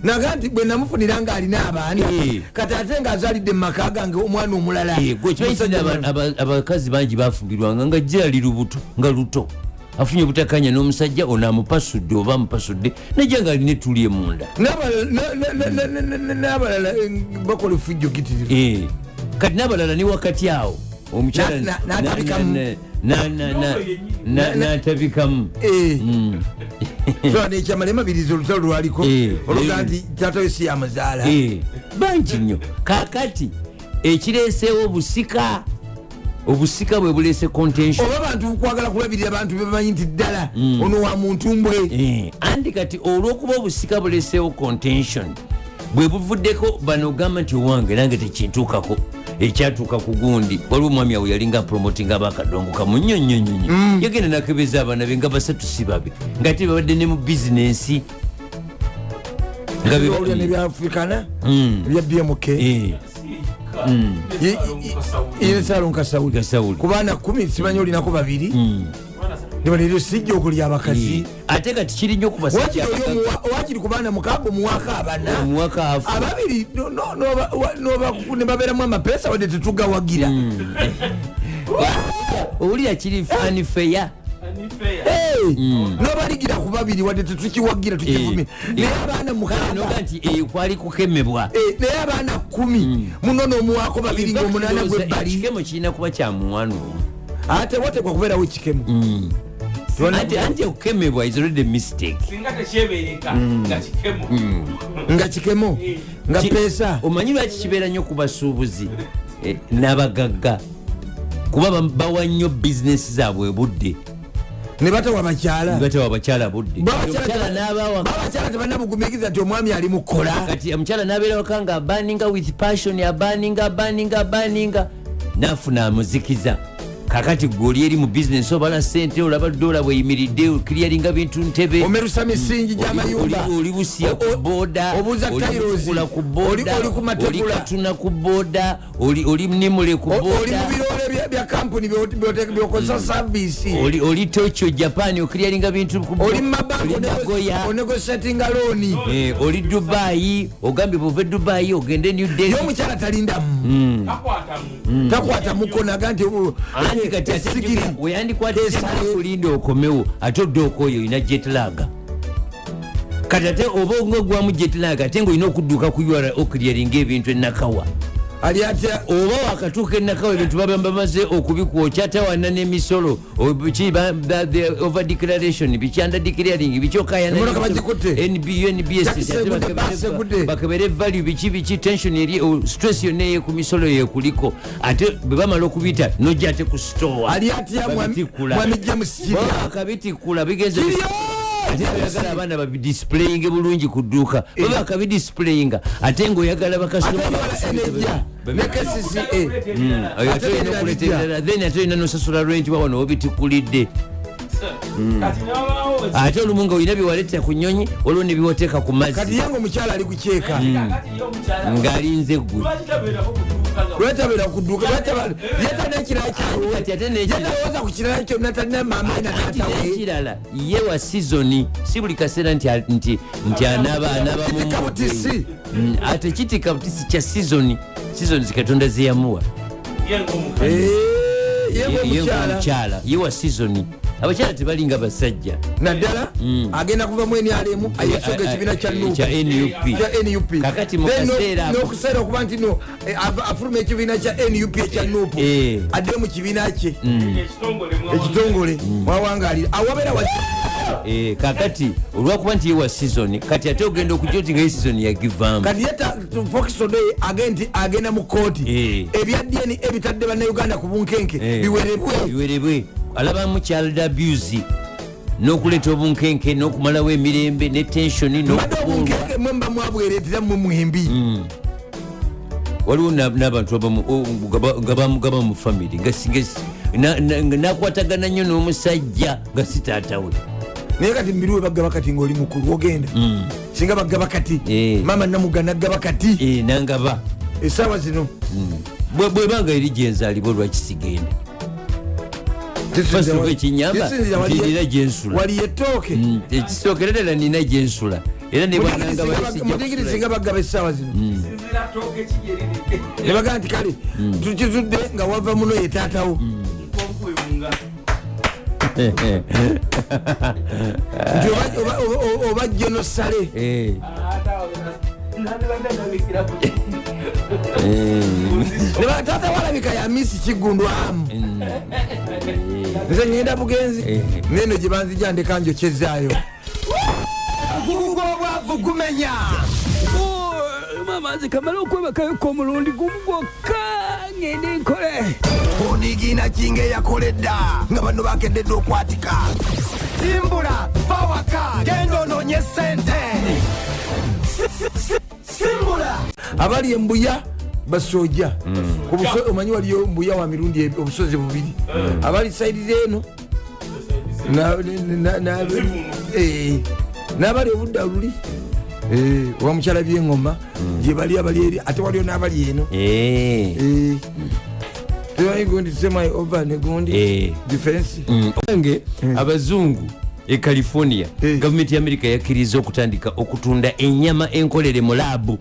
naga nti bwe namufunira ng'alina abaana kati ate ng'azaalidde mu maka gange omwana omulala abakazi bangi bafumbirwanga nga jali lubuto nga luto afunye butakanya n'omusajja ono amupasudde oba amupasudde najja ng'alina etuli munda n'abalala bakola efujjo gitirivu kati n'abalala ne wakati awo omukyala n'atabikamu nekyamala emabiriza olutalo lwaliko oluga nti taata we si yamuzaala bangi nnyo kakati ekireeseewo obusika bwe buleese contention oba bantu kwagala kulabirira abantu bebamanyi nti ddala ono wa muntu mbwe anti kati olw'okuba obusika buleeseewo contention bwe buvuddeko bano ogamba nti owange nange tekintuukako ekyatuuka ku gundi waliwo omwami awe yalinga promoting abakadongo kamu nnyonnyonnyonyo yagenda nakebeza abaana be nga basatu si babe nga te babadde ne mu bizinensi nga nebyaafrikana ebya BMK Salo Nkasawuli ku baana 10 simanyi olinako babiri nebalero sijja okulya abakazi ate kati kiri nnyo wakiri ku baana mukaaga omuwaka abana ababiri ne babeeramu amapeesa wadde tetugawagira owulira kiri fani feya nobaligira ku babiri wadde tetukiwagira tukivumira naye abaana mukaaga nti kwali kukemebwa naye abaana 10 muno n'omuwaako babiri ng'omunaana gwebbali ekikemo kirina kuba kyamuwanu ate watekwa kubeerawo ekikemo anti okukemebwa is already a mistake nga kikemo nga peesa omanyi lwaki kibeera nnyo ku basuubuzi n'abagagga kuba bawa nnyo bizinesi zaabwe budde ne batawa abakyala budde abakyala tebanabugumikiza nti omwami ali mukola kati omukyala n'abeera waka nga abaninga with passion abaninga nafuna amuzikiza kakati gwoli eri mu bizinesi obala sente olaba dola bweyimiridde okiriyalinga bintu ntebe omerusa misingi gy'amayumba oli busiya ku booda olikula ku booda oli katuna ku booda oli nimule ku booda oli mu birole bya kampuni byokozesa savisi oli Tokyo Japan okiriyalinga bintu oli mabanko onegosetinga looni oli Dubai ogambye bwova Dubai ogende New Delhi y'omukyala talindamu takwatamuko naga nti weyandikwatisa kulinda okomewo ate odooka oyo olina jetlaga kati ate oba ngogwamu jetlaga ate ngaolina okudduuka kuywala okiryaringa ebintu enakawa ali atya oba wakatuuka enakawa ebintu baba bamaze okubikwokya ate wana n'emisolo over declaration bikyanda declaring bikyokayanaBakebere value biki tension eri stress yonna eye ku misolo yekuliko ate bwe bamala okubita nojja ate ku store ali atya mwami James akabitikula bigenze ate oyagala abaana babidisplayinge bulungi ku dduuka baba akabidisplayinga ate ngaoyagala then ate olina nosasula rent wawa nowobitikulidde ate olumu nga olina byewaleta ku nyonyi olwo nebiwoteeka ku mazzi kati yange omukyala ali kukyeka ng'alinze gwe lwetabera kuduka yatana ekirala kyalowooza ku kirala kyonna talina maama ina taatawe ekirala ye wa sizoni si buli kaseera nti anaaba kabutisi ate kitika butisi kya sizoni zikatonda zeyamuwa ye omukyala ye wa sizoni abakyala tebalinga basajja naddala agenda kuva mu NRM ayesoga ekibiina kya NUP kakati mukaseera n'okuseera okuba nti no afuluma ekibiina kya NUP ekya NUP adde mu kibiina kye ekitongole wawangalira awabeera kakati olwakuba nti ye wa sizoni kati ate ogenda okujja oti nga ye sizoni yagivaamu kati fokisodo agenti agenda mu kooti ebya DNA ebitadde bannayuganda ku bunkenke biwerebwe alabamu child abuse n'okuleeta obunkenke n'okumalawo emirembe ne tensioni n'obunkenke mwemba mwabwereetera mu mwembi waliwo n'abantu gaba mu famire nakwatagana nnyo n'omusajja nga si taatawe naye kati mbiruwe bagaba kati ngaoli mukulu ogenda singa bagaba kati maama namuga naggaba kati nangaba esaawa zino bwebanga eri gyenzaalibwa olwakisigenda ekinyamba nina gyensula wali etooke ekisookera ddala nina gyensula era mudigiri singa bagaba esaawa zino ne bagaa nti kale tukizudde nga wava muno yetaatawo nti oba genosale taata walabika ya misi kigundwamu nze ngenda bugenzi neno gye banzija ndeka njokyezaayo gugo obwavu gumenya mama nze kamala okwebakayoko omulundi gumu gwokka ngende nkole onigina kinga eyakoledda nga bano bakededde okwatika simbula bawaka genda ononye sente simbula abali embuya basoja omanyi waliyo mbuya wa mirundi obusozi bubiri abali saidi eno n'abali obudda luli wamukyala byengoma gyebali abali eri ate waliyo n'abali eno tebayigondi semai over negondi defense nge abazungu e California gavumenti ya Amerika yakkiriza okutandika okutunda ennyama enkolere mu laabu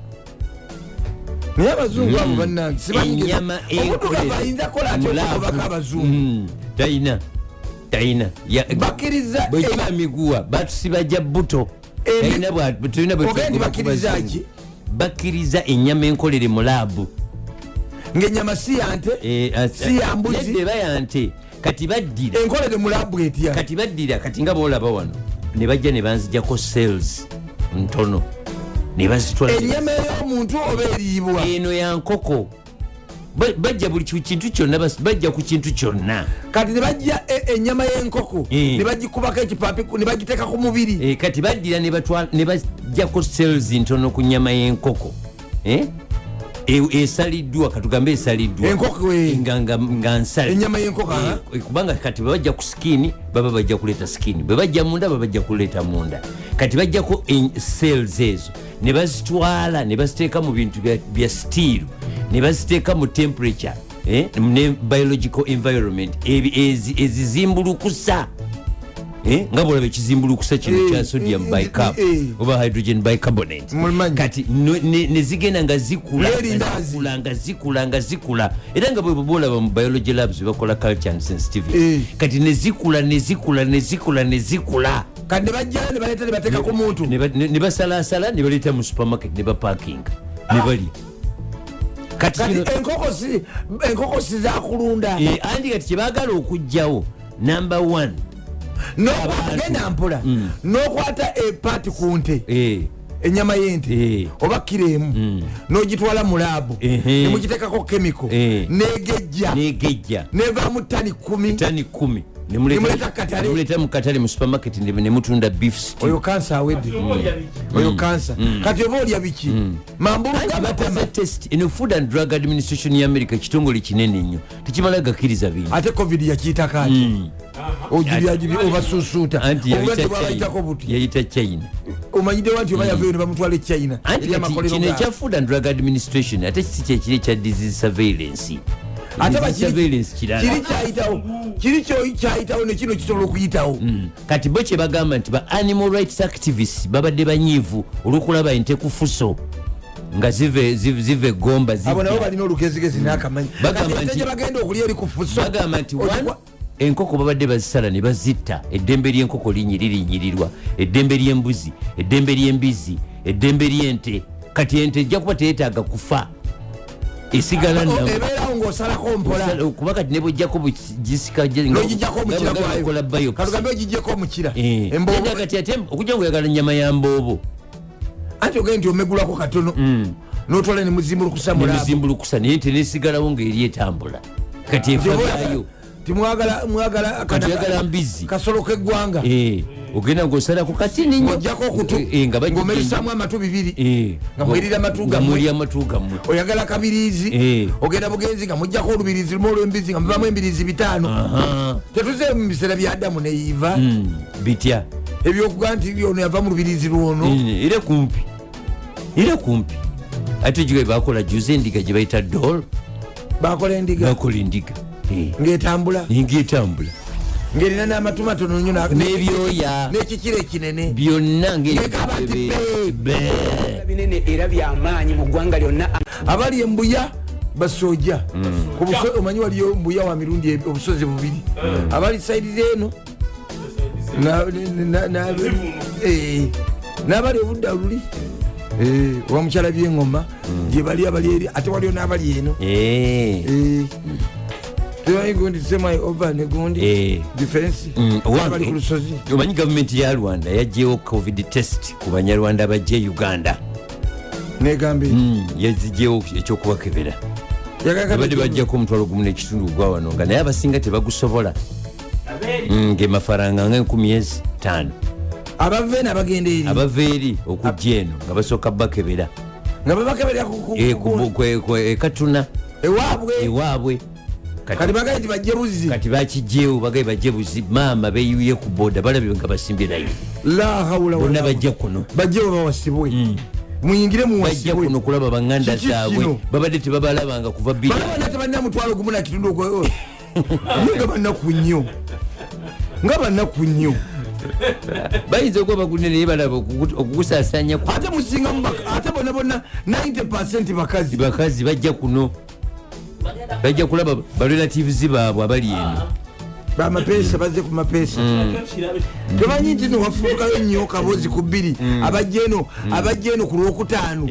naye abazungu abo bannange sibayinza kola atobaka abazungu tayina bakkiriza bwekibamiguwa batusibajja buto ogendi bakkirizaki bakkiriza ennyama enkolere mu laabu ng'ennyama si yante si yambuzi eba yante kati baddira enkolere mu laabu etya kati baddira kati nga boolaba wano ne bajja ne banzijjako cells ntono ne bazitwala ennyama ey'omuntu oba eriibwa eno ya nkoko bajja buli kintu kyonna bajja ku kintu kyonna kati ne bajja ennyama y'enkoko ne bagikubako ekipaapi ne bagiteeka ku mubiri kati baddira ne bajjako cells ntono ku nnyama y'enkoko esaliddwa katugambe esaliddwa enkoko nga nsale ennyama y'enkoko kubanga kati bwebajja ku sikini baba bajja kuleeta sikini bwe bajja munda baba bajja kuleeta munda kati bajjako cells ezo ne bazitwala ne baziteeka mu bintu bya steel ne baziteeka mu temperature ne biological environment ezizimbulukusa nga bwolaba ekizimbulukusa kino kya sodium bicarb oba hydrogen bicarbonate kati nezigenda nga zikula era nga bwolaba mu biology labs bakola culture and sensitivity kati nezikula kati nebajja ne baleeta ne bateeka ku muntu ne basalasala ne baleeta mu supermarket ne baparkinga ne balya kati enkoko si zakulunda andi kati kyebagala okugjawo number 1 genda mpola n'okwata epaati ku nte ennyama y'ente oba kiremu n'ogitwala mu laabu ne mugiteekako kemiko negejja nevaamu tani 10 nemuleta mu katale mu supermarket ne mutunda beef stew oyo kansa awedde oyo kansa kati oba olya biki mambulugabatama test eno food and drug administration ya America ekitongole kinene nnyo tekimala gakkiriza bintu ate covid yakiyitako ati ogibyagibi obasuusuuta obulwadde bwabayitako buti yayita China omanyide wanti oba yavayo ne bamutwala China kino ekya Food and Drug Administration ate si kyekiri ekya disease surveillance kiri kyayitawo nekino kisobola okuyitawo kati bo kye bagamba nti ba animal rights activists babadde banyiivu olwokulaba ente kufuso nga zive gomba abo nabo balina olugezigezi n'akamanyi bagenda okulya eri kufuso bagamba nti enkoko babadde bazisala ne bazitta eddembe ly'enkoko lirinyirirwa eddembe ly'embuzi eddembe ly'embizi eddembe ly'ente kati ente ejja kuba teyeetaaga kufa esigala ebeerawo ng'osalako mpola kuba kati ne bwojjako n'ogijjako omukira gwayo kalugambe ogijjeko omukira emboobo kati ate okujja ngaoyagala nyama ya mboobo anti ogende nti omegulako katono n'otwala ne muzimbulukusa naye ente nesigalawo ng'eri etambula kati efaayo timwagala mbizi kasolo k'eggwanga ogenda ng'osalako katini nnyo ojjako okutu ng'omeresaamu amatu 2 nga mwirira amatu gammwe oyagala kabiriizi ogenda bugenzi nga mujjako olubiriizi lumu olw'embizi nga muvamu embiriizi 5 tetuzeemu mu biseera bya Adamu ne Eva bitya ebyokuga nti ono yava mu lubiriizi lwono ire kumpi ate giwe bakola juze endiga gye bayita dol bakola endiga ng'etambula ng'erina n'amatu matono nnyo n'ebyoya n'ekikira ekinene byonna binene era byamaanyi mu ggwanga lyonna abali embuya basojja omanyi waliyo mbuya wa mirundi obusozi bubiri abali sayidi eno n'abali obudda luli wamukyala by'engoma gye bali abali eri ate waliyo n'abali eno gundi semayi ova ne gundi defense bali ku lusozi omanyi gavumenti ya Rwanda yaggyewo covid test ku banyarwanda abajje Uganda negambe yazigyewo ekyokubakebera abadde bajjako omutwalo gumu n'ekitundu gwa wano nga naye abasinga tebagusobola ng'emafaranga nga 15 abavena bagenda eri abava eri okujja eno nga basooka bakebera nga babakebera ekatuna ewaabwe kati bagaye nti bajje buzi kati bakijjeewo bagaye bajje buzi maama beeyuye ku booda balabye nga basimbirayo la hawla bonna bajja kuno bajjewo bawasibwe muyingire muwasibwe bajja kuno kulaba baŋŋanda zaabwe babadde tebabalabanga kuva balabana tebalina mutwalo gumu na kitundu ogwo nga bannaku nnyo bayinza okuba bagunene naye balaba okugusaasanya ate musingamu ate bonna 90% bakazi bajja kuno bajja kulaba barelatives baabwe abali eno bamapeesa bazze ku mapeesa tebanyi nti nowafuukayo nnyo kabozi ku 2 abajja eno ku lwokutaano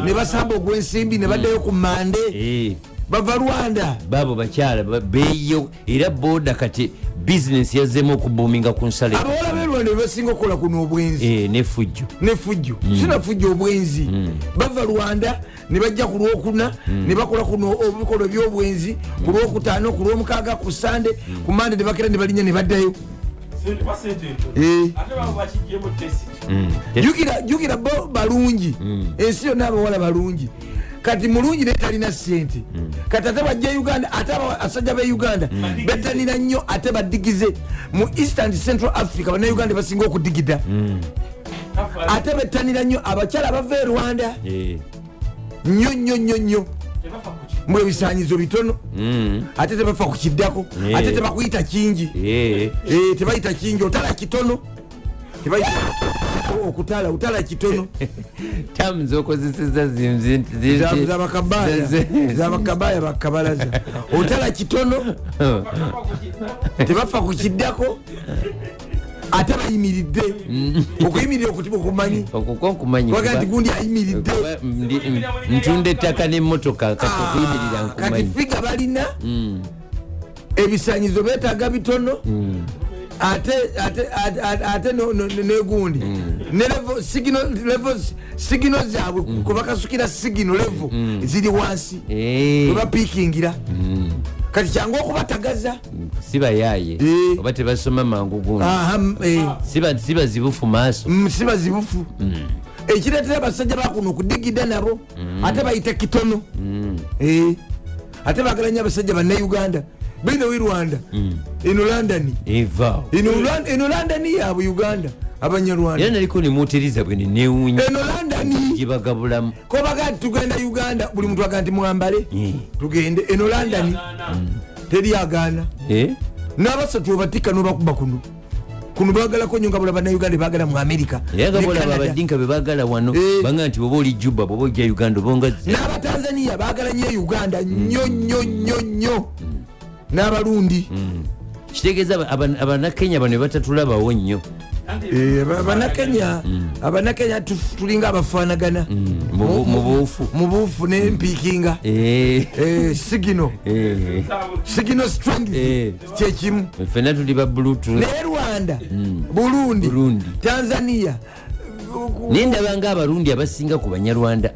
ne basamba ogw'ensimbi ne baddayo ku mande bava Rwanda baabo bakyala beeyo era booda kati bizinesi yazzeemu okubuuminga ku nsala abawala b'e Rwanda bebasinga okukola kuno obwenzi nefujjo sinafujjo obwenzi bava Rwanda ne bajja ku lwokuna ne bakola kuno ebikolwa ebyobwenzi ku lwokutaano ku lwomukaaga ku sande ku mande ne bakera ne balinya ne baddayo jukira bo balungi ensi yonna abawala balungi kati mulungi naye talina sente kati ate bajja Uganda ate abasajja be Uganda betanira nnyo ate badigize mu East and Central Africa bannayuganda basinga okudigida ate betanira nnyo abakyala bava e Rwanda nnyo mwe ebisaanyizo bitono ate tebafa ku kiddako ate tebakuyita kingi tebayita kingi otala kitono tebayita okutala utala kitono tamu zokozeseza zabakabaya bakabalaza otala kitono tebafa ku kiddako ate bayimiridde okuyimirira okumanyi waga nti gundi ayimiridde ntunda ettaka n'emmotoka kakuyimirira nkumanyi kati figa balina ebisanyizo beetaaga bitono ate negundi sigino zaabwe kubakasukira sigino levo ziri wansi webapiikingira kati kyangu okubatagaza sibayaaye oba tebasoma mangu gundi siba zibufu maaso siba zibufu ekireetera abasajja bakuno okudigida nabo ate bayita kitono ate bagala nnyo abasajja bannayuganda bino wi Rwanda eno London yaabwe Uganda abanyarwanda era naliko nemuteriza bwe nenewunya eno London gibagabulamu kobaga tugenda Uganda buli muntu agaa nti mwambale tugende eno London teri agaana n'abasatu obatikka n'obakuba kuno bagalako nnyo nga bulaba Uganda bagala mu America yagabolaba abadinka bebagala wano banga nti boba oli Juba boba ojja Uganda obonga n'abatanzania bagala nnyo Uganda nnyo n'abalundi kitegeeza abanakenya bano batatulabawo nnyo abanakenya tulinga abafaanagana mu buufu n'empiikinga sigino strength kyekimu fena tuli ba bluetooth naye Rwanda Burundi Tanzania nendaba nga abarundi abasinga ku banyarwanda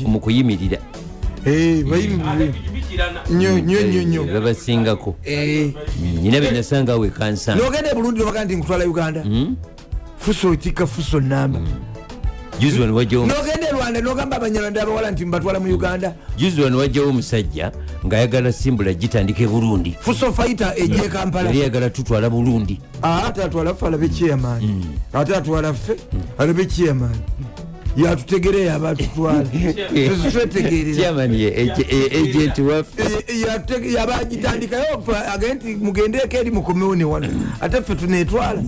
mu kuyimirira nnyo babasingako nyina benasanga wekansa nogenda Burundi nobaga nti nkutwala Uganda fuso otika fuso namba juzi wano wajjawo nogenda Rwanda nogamba abanyarwanda abawala nti mbatwala mu Uganda juzi wano wajjawo omusajja ng'ayagala simbula gitandike Burundi fuso fighter ejje Kampala yali ayagala tutwala Burundi ate atwala ffe alabe chairman ate atwala ffe alabe chairman yatutegereye abatutwala chairman ye agent waffe yabagitandikayo agenti mugendeeko eri mukomewo ne wano ate ffe tunetwala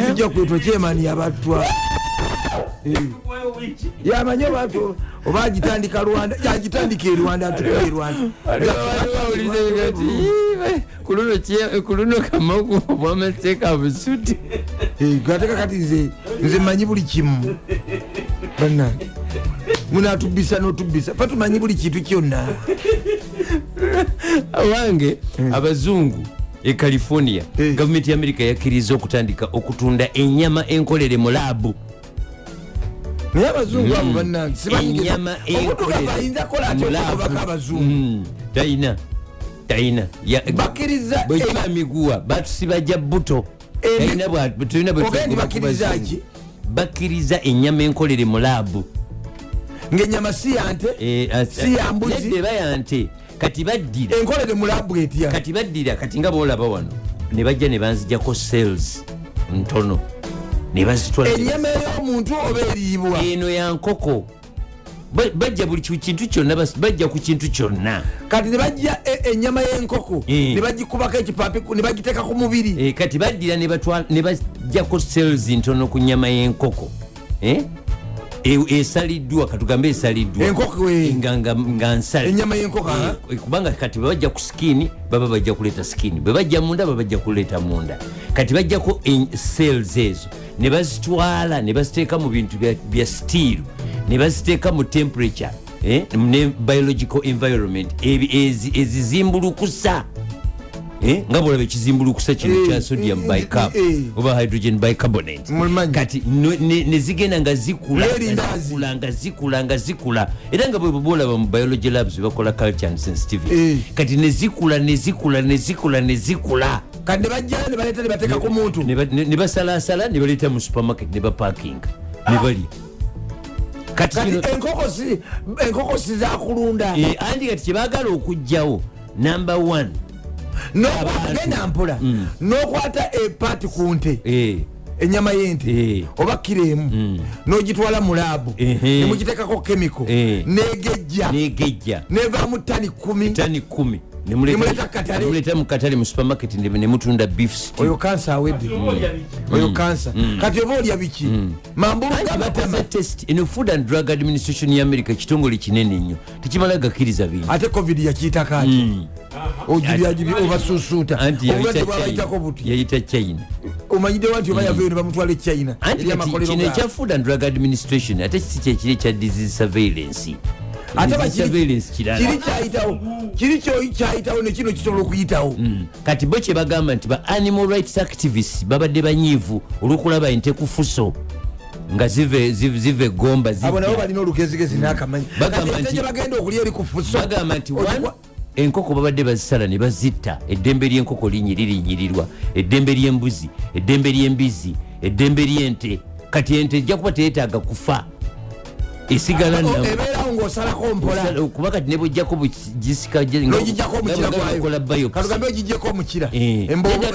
tujja kwetwa chairman yabatutwala yamanye abantu oba agitandika Rwanda yagitandika e Rwanda atukuye Rwanda kuluno kamagu bwamateeka busuti gateka kati nze manyi buli kimu bana munatubisa notubisa fa tumanyi buli kintu kyonna awange abazungu e California gavumenti ya America yakkiriza okutandika okutunda ennyama enkolere mu laabu naye abazungu abo bannange ennyama tayina bakkiriza bwekibamiguwa batusibajja buto tulina bwebakirizaki bakkiriza ennyama enkolere mu laabu ng'ennyama si yante si yambuzi eba yante kati baddira enkolere mu laabu etya kati baddira kati nga boolaba wano ne bajja ne banzijjako cells ntono ne bazitwala ennyama ey'omuntu oba eriibwa eno ya nkoko bajja buli kintu kyonna bajja ku kintu kyonna kati ne bajja ennyama y'enkoko ne bagikubako ekipaapi ne bagiteeka ku mubiri kati baddira ne bajjako cells ntono ku nnyama y'enkoko esaliddwa katugambe esaliddwa enkoko nga nsale ennyama y'enkoko kubanga kati bwe bajja ku sikini baba bajja kuleeta sikini bwe bajja munda baba bajja kuleeta munda kati bajjako cells ezo ne bazitwala ne baziteeka mu bintu bya steel ne baziteeka mu temperature ne biological environment ezizimbulukusa nga bwolaba ekizimbulukusa kino kya sodium bicarb oba hydrogen bicarbonate kati nezigenda nga zikula nga zikula era nga bwe bolaba mu biology labs bakola culture and sensitivity kati nezikula kati ne bajja ne baleeta ne bateeka ku muntu ne basalasala ne baleeta mu supermarket ne baparking ne balya kati enkoko si zakulunda anti kati kyebagala okugjawo number 1 genda mpola nokwata epaati ku nte ennyama y'ente oba kiremu n'ogitwala mu laabu ne mugiteekako kemiko negejja nevaamu tani 10 nemuleta mu katale mu supermarket ne mutunda beef stew oyo kansa awedde oyo kansa kati oba olya biki mambulugabatama test eno Food and Drug Administration ya America kitongole kinene nnyo tekimala gakkiriza bintu ate covid yakiyitako ati ogiryagibi obasuusuuta obulwadde bwabayitako buti yayita China omanyiddewa nti oba yaveyo ne bamutwala e China kino ekya Food and Drug Administration ate kisi kyekiri ekya disease surveillance kiri kyayitawo nekino kisobola okuyitawo kati bo kyebagamba nti ba animal rights activists babadde banyiivu olwokulaba ente kufuso nga zive gomba abo nabo balina olugezigezi n'akamanyi ate bagenda okulya eri kufuso bagamba nti enkoko babadde bazisala ne bazitta eddembe ly'enkoko lirinyirirwa eddembe ly'embuzi eddembe ly'embizi eddembe ly'ente kati ente ejja kuba teetaaga kufa esigala ebeerawo ng'osalako mpola kuba kati ne bwojjako n'ogijjako omukira gwayo katugambe ogijjeko omukira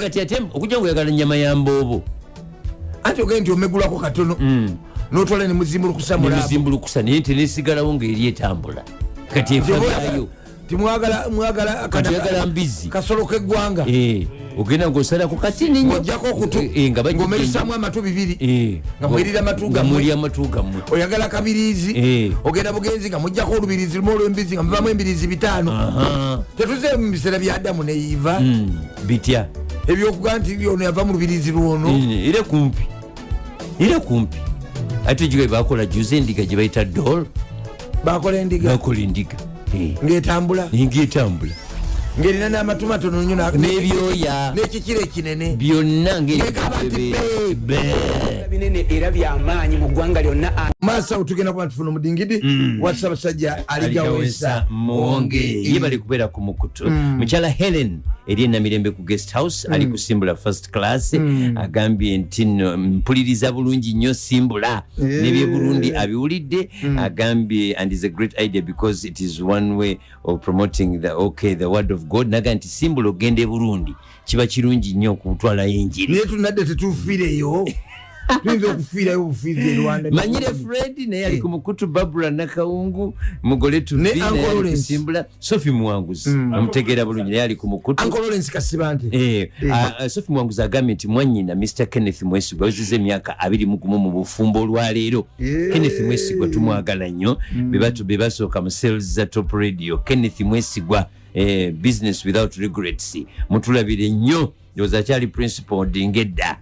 kati ate okujja nga oyagala nnyama ya mboobo anti ogenda nti omegulako katono notwala ne muzimbulukusa muzimbulukusa naye tenesigalawo ng'eri etambula kati efaayo timwagala mbizi kasolo keggwanga ogenda ng'osalako katini ng'ojjako okutu ng'omerisamu amatu 2 nga mwirira amatu gammwe oyagala kabiriizi ogenda bugenzi nga mujjako olubirizi lumu olw'embizi nga muvamu embirizi 5 tetuze mu biseera bya Adamu ne Eva bitya ebyokuga nti ono yava mu lubirizi lwono ire kumpi ate giwe bakola juze endiga gye bayita dol bakola endiga ng'etambula ng'erina n'amatu matono nnyo n'ebyoya n'ekikira ekinene byonna binene era byamaanyi mu ggwanga lyonna maasawo tugenda kuba tufuna omudingidi wa Ssaabasajja aligawesa muwonge ye bali kubeera ku mukutu mukyala Helen eri enamirembe ku guest house ali kusimbula first class agambye nti mpuliriza bulungi nnyo simbula n'ebye Burundi abiwulidde agambye and is a great idea because it is one way of promoting the word of God naga nti simbula ogende Burundi kiba kirungi nnyo okutwala enjiri naye tunadde tetufiireyo tuyinza okufiirayo obufiizi Rwanda manyire Fred naye ali ku mukutu Barbara Nakawungu mugole tusimbula Sophie Muwanguzi amutegeera bulungi naye ali ku mukutu Uncle Lawrence Kasibante Sophie Muwanguzi agambye nti mwannyina Mr. Kenneth Mwesigwa awezezza emyaka 21 mu bufumbo olwaleero Kenneth Mwesigwa tumwagala nnyo be basooka mu sales za Top Radio Kenneth Mwesigwa business without regrets mutulabire nnyo ndowooza akyali principal Ndingedda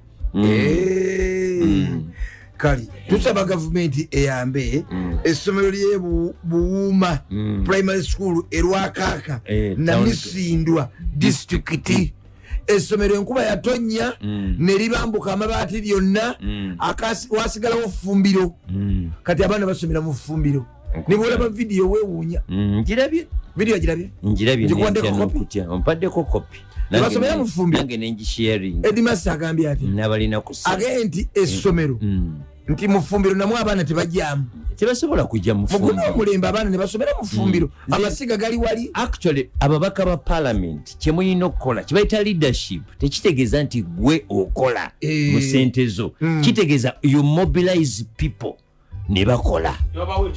kali tusaba gavumenti eyambe essomero ly'e Buwuma primary school erwakaaka Namisindwa district essomero enkuba yatonnya ne libambuka amabaati lyonna wasigalawo fumbiro kati abaana basomera mu fumbiro nibolaba vidiyo weewuunya njirabye ompaddeko kopi basomera mu fumbiro nange nengisharing Edimasa agambye ati nabalina kusa agambye nti essomero nti mu fumbiro namwe abaana tebajjamu tebasobola kujja mu fumbiro muguma omulembe abaana ne basomera mu fumbiro amasiga gali wali actually ababaka ba parliament kyemuyina okukola kibayita leadership tekitegeeza nti gwe okola mu sente zo kitegeeza you mobilize people ne bakola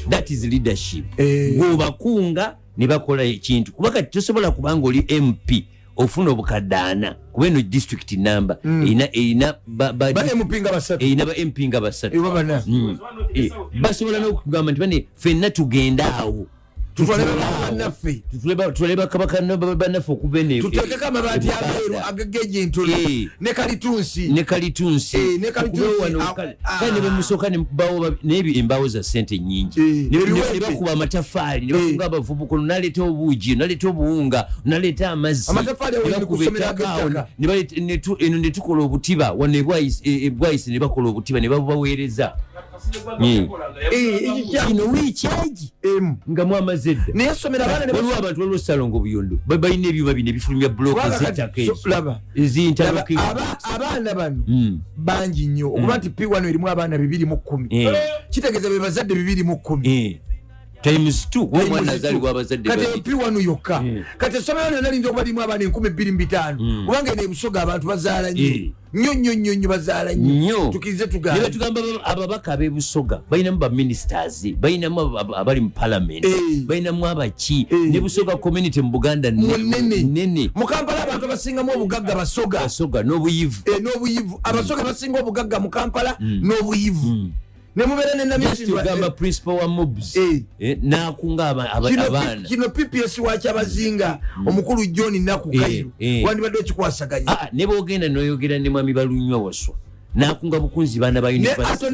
that is leadership gwobakunga ne bakola ekintu kuba kati tosobola kubanga oli MP ofuna obukaddaana kuba eno district number erina ba MP nga basatu basobola n'okugamba nti bane ffenna tugenda awo tuleba kabaka bannaffe okuva eno tutekeko amabaati abeeru agageje entono ne kalitunsi kale ne bemusooka naye embaawo za ssente nnyingi ne bakuba amatafaali ne bafunga abavubuka naleeta obuugi naleeta obuwunga naleeta amazzi nebakuba ettaka eno ne tukola obutiba wano ebwayise ne bakola obutiba ne babubaweereza kino wiiki egi nga mwamaze edda naye essomero waliwo abantu waliwo salongo buyondo balina ebyuma bino ebifulumya bulooka z'ettaka abaana bano bangi nnyo okuba nti P1 erimu abaana 210 kitegeeza be bazadde 210 times 2 omwana azalibwa abazadde kati P1 yokka kati essomero lyonna liyinza okuba limu abaana 25,000 kubanga eno ebusoga abantu bazaala nnyo bazaala nnyo tukirize tugamba ababaka ab'ebusoga balinamu baministers balinamu abali mu parliament balinamu abaki ne busoga community mu Buganda nene mu Kampala abantu basingamu obugagga basoga n'obuyivu abasoga basinga obugagga mu Kampala n'obuyivu nemubere nenamugamba principal wa mobs nakunga abaana kino PPS wakyabazinga omukulu John Nakukairo wandibadde okikwasaganya ne boogenda noyogera ne mwami balunywa waswa nakunga bukunzi baana ba university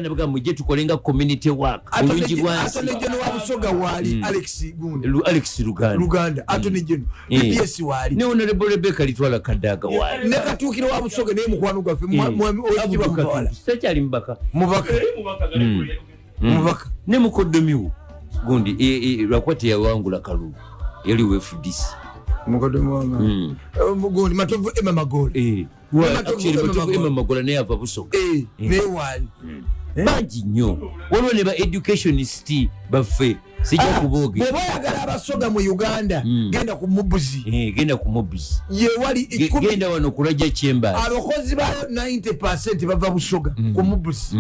nabaga mujje tukolenga community work bulungi bwansi atonejono wa busoga wali Alex Luganda atonejono PPS wali ne honorable Rebecca litwala kadaga wali ne katukiro wa busoga ne mukwano gaffe oyitibwa mubawala sekyali mubaka ne mukoddomiwo gundi lwakwati yawangula kalulu yali we FDC mukodomi wanga mugondi matovu ema magoli matovu ema magola naye ava Busoga naye wali bangi nnyo waliwo ne ba educationist baffe sijja kubooge bw'oba oyagala abasoga mu Uganda genda ku mubuzi ye wali genda wano kulaja Chambers abakozi bayo 90% bava Busoga ku mubuzi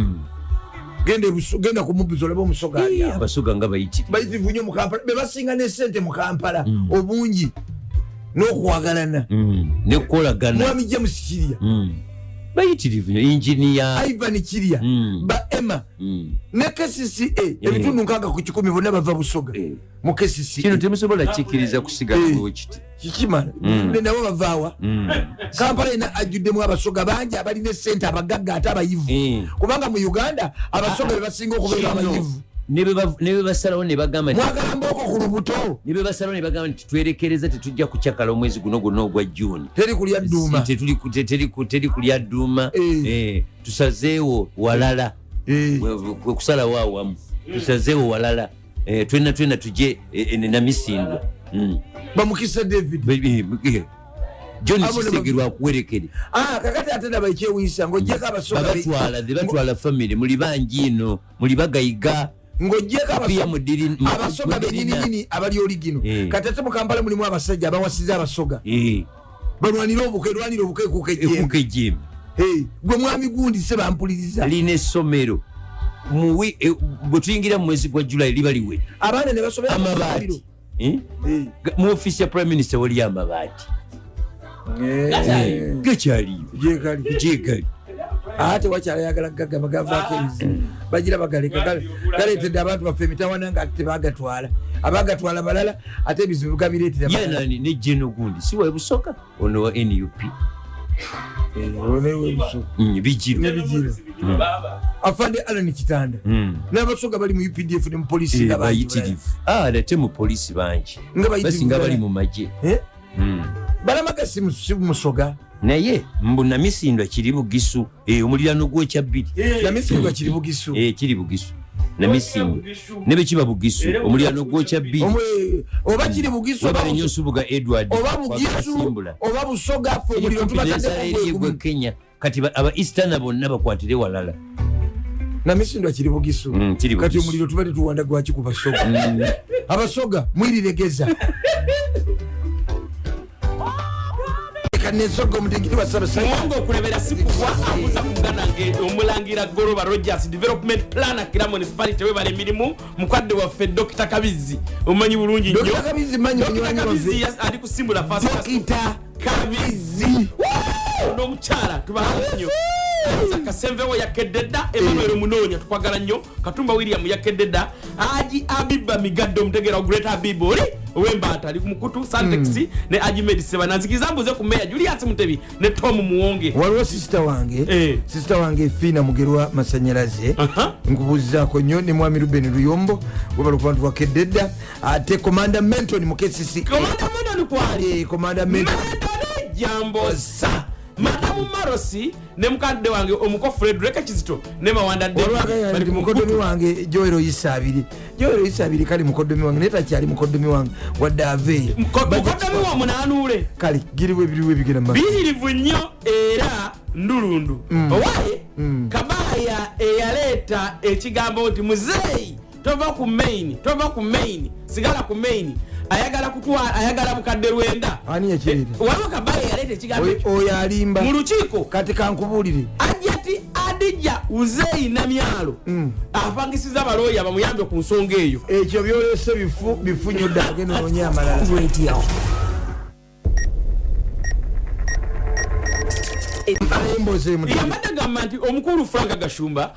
genda ku mubuzi olaba omusoga ali abasoga nga bayitirivu nnyo mu Kampala be basinga ne ssente mu Kampala obungi n'okwagalana nekolagana mwami James Kirya bayitirivu nnyo engineer Ivan Kirya ba Emma ne KCCA ebitundu 6 bonna bava Busoga mu KCCA kino temusobola kikiriza kusigalawo kiti kikimala nabo bavaawa Kampala ina ajuddemu abasoga bangi abalina essente abagagga ate abayivu kubanga mu Uganda abasoga bebasinga okubeera abayivu ne basalawo ne bagamba mwagala mboko ku lubuto ne basalawo ne bagamba nti twerekereza tetujja kucyakala omwezi guno gwonna ogwa June teri kulya dduuma teri kulya dduuma tusazeewo walala kusalawo awamu tusazeewo walala twena tujje na misindwa bamukisa David John Kisegerwa kuwerekere kakati ate ndaba ekyewuyisa ng'oggyeko abasoga batwala family muli bangi ino muli bagayiga ng'oggyeko abasoga bennyininyini abali oligino kati ate mu Kampala mulimu abasajja abawasiza abasoga balwanira obuke kuka ejjembe gwe mwami gundi se bampuliriza lina essomero bwe tuyingira mu mwezi gwa July liba liwe abaana ne basomera amabaati mu ofisi ya Prime Minister waliyo amabaati gakyaliyo gyekali ate wakyala yagala gaga bagavaako ebizibu bagira bagaleka galeetedde abantu baffe emitawana nga tebagatwala abagatwala balala ate ebizibu gabireetera yenani ne Jeno gundi si wa Busoga ono wa NUP bijiro afande Alan Kitanda n'abasoga bali mu UPDF ne mu polisi nga bayitirivu ate mu polisi bangi basinga bali mu magye balamaga si musoga naye mbuna misindwa kiri Bugisu omulirano gw'ekya 2 na misindwa kiri Bugisu kiri Bugisu na misindwa ne bekiba Bugisu omulirano gw'ekya 2 oba kiri Bugisu oba nnyo Subuga Edward oba Bugisu oba Busoga fo omuliro tubatadde ku Kenya kati aba Eastern bonna bakwatire walala na misindwa kiri Bugisu kati omuliro tubadde tuwanda gwaki ku basoga abasoga mwiriregeza kanesogo omudingidi wasabasanga okulebera sikubwa akuza kugana omulangira Goroba Rogers Development Plan Kira Municipality we bale mirimu mukwadde waffe Dr. Kabizi omanyi bulungi nnyo Dr. Kabizi manyi Kabizi ali kusimbula fast Dr. Kabizi ndo mchala tubahanyo Kasemvewo yakededa Emmanuel Munonya tukwagala nnyo Katumba William yakededa Aji Abiba Migaddo Mtegera Great Abibori Wembata ali kumukutu Santex ne Aji Mediseba nanzikizambu ze kumea Julius Mutebi ne Tom Muwonge waliwo sister wange Fina Mugerwa Masanyalaze nkubuzaako nnyo ne mwami Ruben Luyombo wabali ku bantu bakededa ate Commander Menton mu KCC Commander Menton Jambosa Madamu Marosi ne mukadde wange omuko Frederick Kizito ne Mawanda bali mukodomi wange Joero Isabiri kali mukodomi wange neta kyali mukodomi wange wadde ave mukodomi wa munanule kali giriwe bigera mba birivu nnyo era ndulundu owaye kabaya eyaleta ekigambo nti muzeyi tova ku main sigala ku main ayagala mukadde Lwenda ani yakirira waliwo kabaya yaleta ekigambo oyo alimba mu lukiiko kati kankubulire ajati adija uzeyi na myalo apangisiza abaloya bamuyambe ku nsonga eyo ekyo byolese bifunyo ddage noonya amalala yabadde gamba nti omukulu Frank Gashumba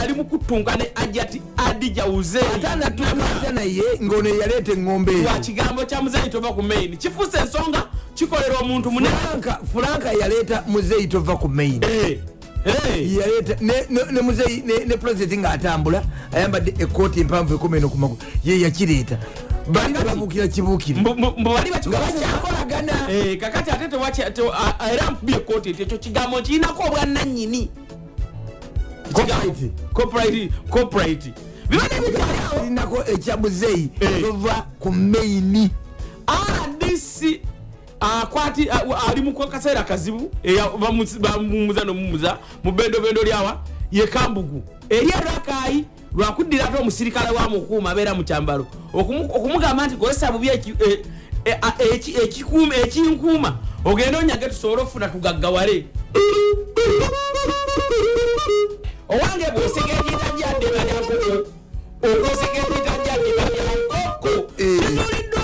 ali mu kutunga ne ajati adija uzeyi atanatunga naye ngono yaleta engombe wa kigambo kya muzeyi tova ku main kifuuse ensonga kikolera omuntu munene Frank yaleta muzeyi tova ku main yaleta ne muzeyi ne president nga atambula ayambadde ekkooti empanvu ekomeno ku magulu ye yakireeta bali babukira kibukire mbali bakyakolagana kakati atete wachi era mbi ekkooti ekyo kigambo kirinako obwannannyini corporate birinako ekya muzeyi tova ku main RDC akwati ali mu kaseera kazibu bamumuza nomuza mu bendo lyawa ye kambugu eri arakayi lwakuddira ate omusirikale wa mukuuma abeera mu kyambalo okumugamba nti kozesa bubi ekinkuuma ogenda onyage tusobole okufuna tugaggawale owange bw'osegeekita jadde balyankoko okosegeekita jadde balyankoko kizuuliddwa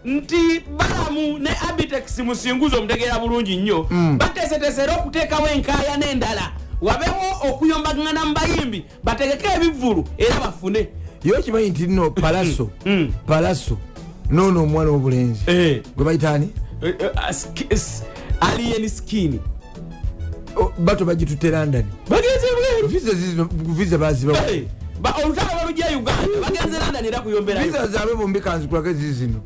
nti balamu ne abitex musinguzo omutegeera bulungi nnyo bateeseteesera okuteekawo enkaaya n'endala wabewo okuyombagana mu bayimbi bategeke ebivvulu era bafune yo kimanyi nti nno palaso noono omwana w'obulenzi gwe bayitaani alien skin bato bagitutte London bagenze bweru visa baziba olutalo balujja Uganda bagenze London era kuyombera visa zaabe bombi kanzikulage zizino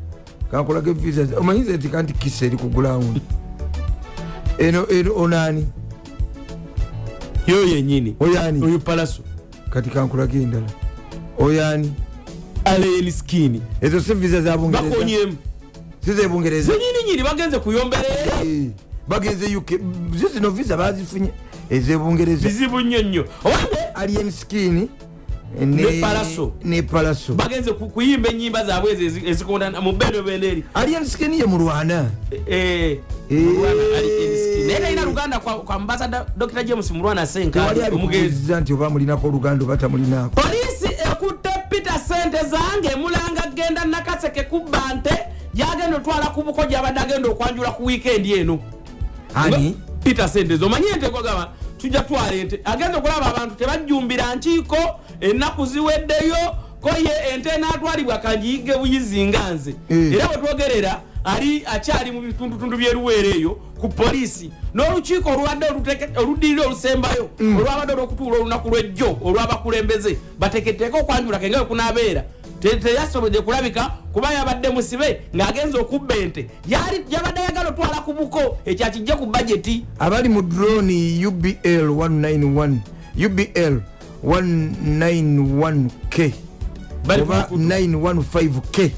kankulage visa omanyize nti kanti kisa eri ku ground eno onani yo yenyini oyani oyo palaso kati kankulage endala oyani alien skin ezo se visa za Bungereza bakonyemu zize Bungereza nyini bagenze kuyombera bagenze UK zino visa bazifunye eze Bungereza bizibu nnyo owange alien skin ne palaso bagenze kuyimba ennyimba zaabwe ezikonda mu benderi alien skin ye mulwana naye ina Luganda kwa ambassador Dr. James Mulwana Senka omugezi nti oba mulinako Luganda oba tamulinako polisi ekutte Peter sente zange mulanga genda nakaseke kubante yagenda otwala ku bukoja abadde agenda okwanjula ku weekend eno ani Peter sente zomanyi ente kwagaba tujja twala ente agenda okulaba abantu tebajjumbira nkiiko ennaku ziweddeyo koye ente n'atwalibwa kanjiyige buyizi nganze era bwe twogerera ali akyali mu bitundutundu by'eruweero eyo ku polisi n'olukiiko olwadde oluddirira olusembayo olwabadde olw'okutuula olunaku lw'ejjo olw'abakulembeze bateeketeeka okwanjula kenge wekunaabeera teyasobodde kulabika kuba yabadde musibe ng'agenza okubba ente yabadde ayagala otwala ku buko ekyakijja ku bajeti abali mu drone UBL 191K oba 915K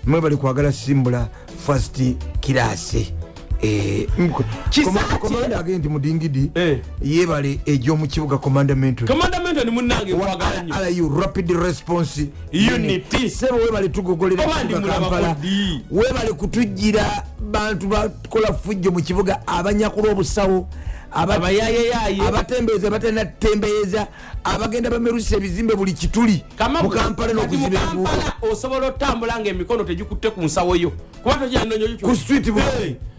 mwe bali kwagala simbula first class komanda agenti mudingidi yebale ej'omu kibuga commandament ni munnange kwagala nnyo alayu rapid response unity sebo webale tugogolera Kampala webale kutujjira bantu bakola fujjo mu kibuga abanyakula obusawo abayayeyaye abatembeeza batena tembeeza abagenda bameruse ebizimbe buli kituli mu Kampala n'okuziba Kampala osobola otambula ng'emikono tegikutte ku nsawo yo kuba tojanonyo ku street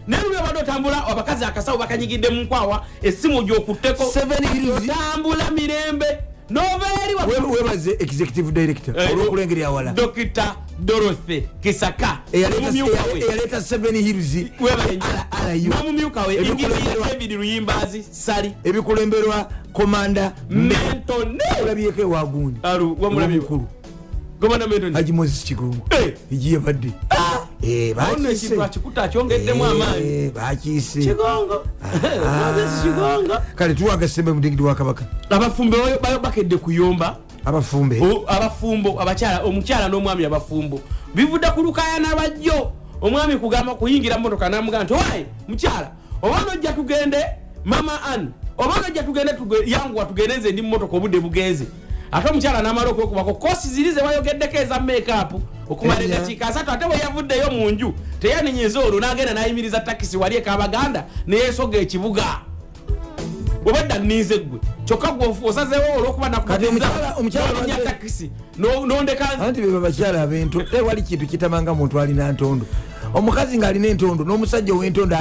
naye lwebadde otambula abakazi akasawo bakanyigidde mu nkwawa essimu gy'okutteko otambula mirembe nobeeri webaze executive director olw'okulengera awala Dr. Dorothy Kisaka eyaleeta 7 Hills n'omumyuka we David Luyimbazi Sali ebikulemberwa komanda Mentone olabyeko ewagundi wamulabikulu komanda Mentone Haji Moses Kigongo egiye badde bakyongeddemu amaanyi bakiise Kigongo kale tuwaga sembe mudingidi wa Kabaka abafumbe bakedde kuyomba abafumbo abakyala omukyala n'omwami abafumbo bivudde ku lukayana lwajjo omwami kugamba kuyingira motoka namugamba nti owaye mukyala oba nojja tugende mama Ann oba nojja tugende yanguwa tugende nze ndi mmotoka obudde bugenze ate omukyala n'amala okwekubako kosi ziri ze bayogeddeko eza make-up okumala edakiika asatu ate bwe yavuddeyo mu nju teyanenyeza olwo n'agenda n'ayimiriza takisi wali ekabaganda neyesoga ekibuga obadda nnize gwe kyokka gwe osazeewo olw'okuba nakutiza takisi nondekanti beba bakyala ab'entondo tewali kintu kitamanga muntu alina ntondo omukazi ng'alina entondo n'omusajja ow'entondo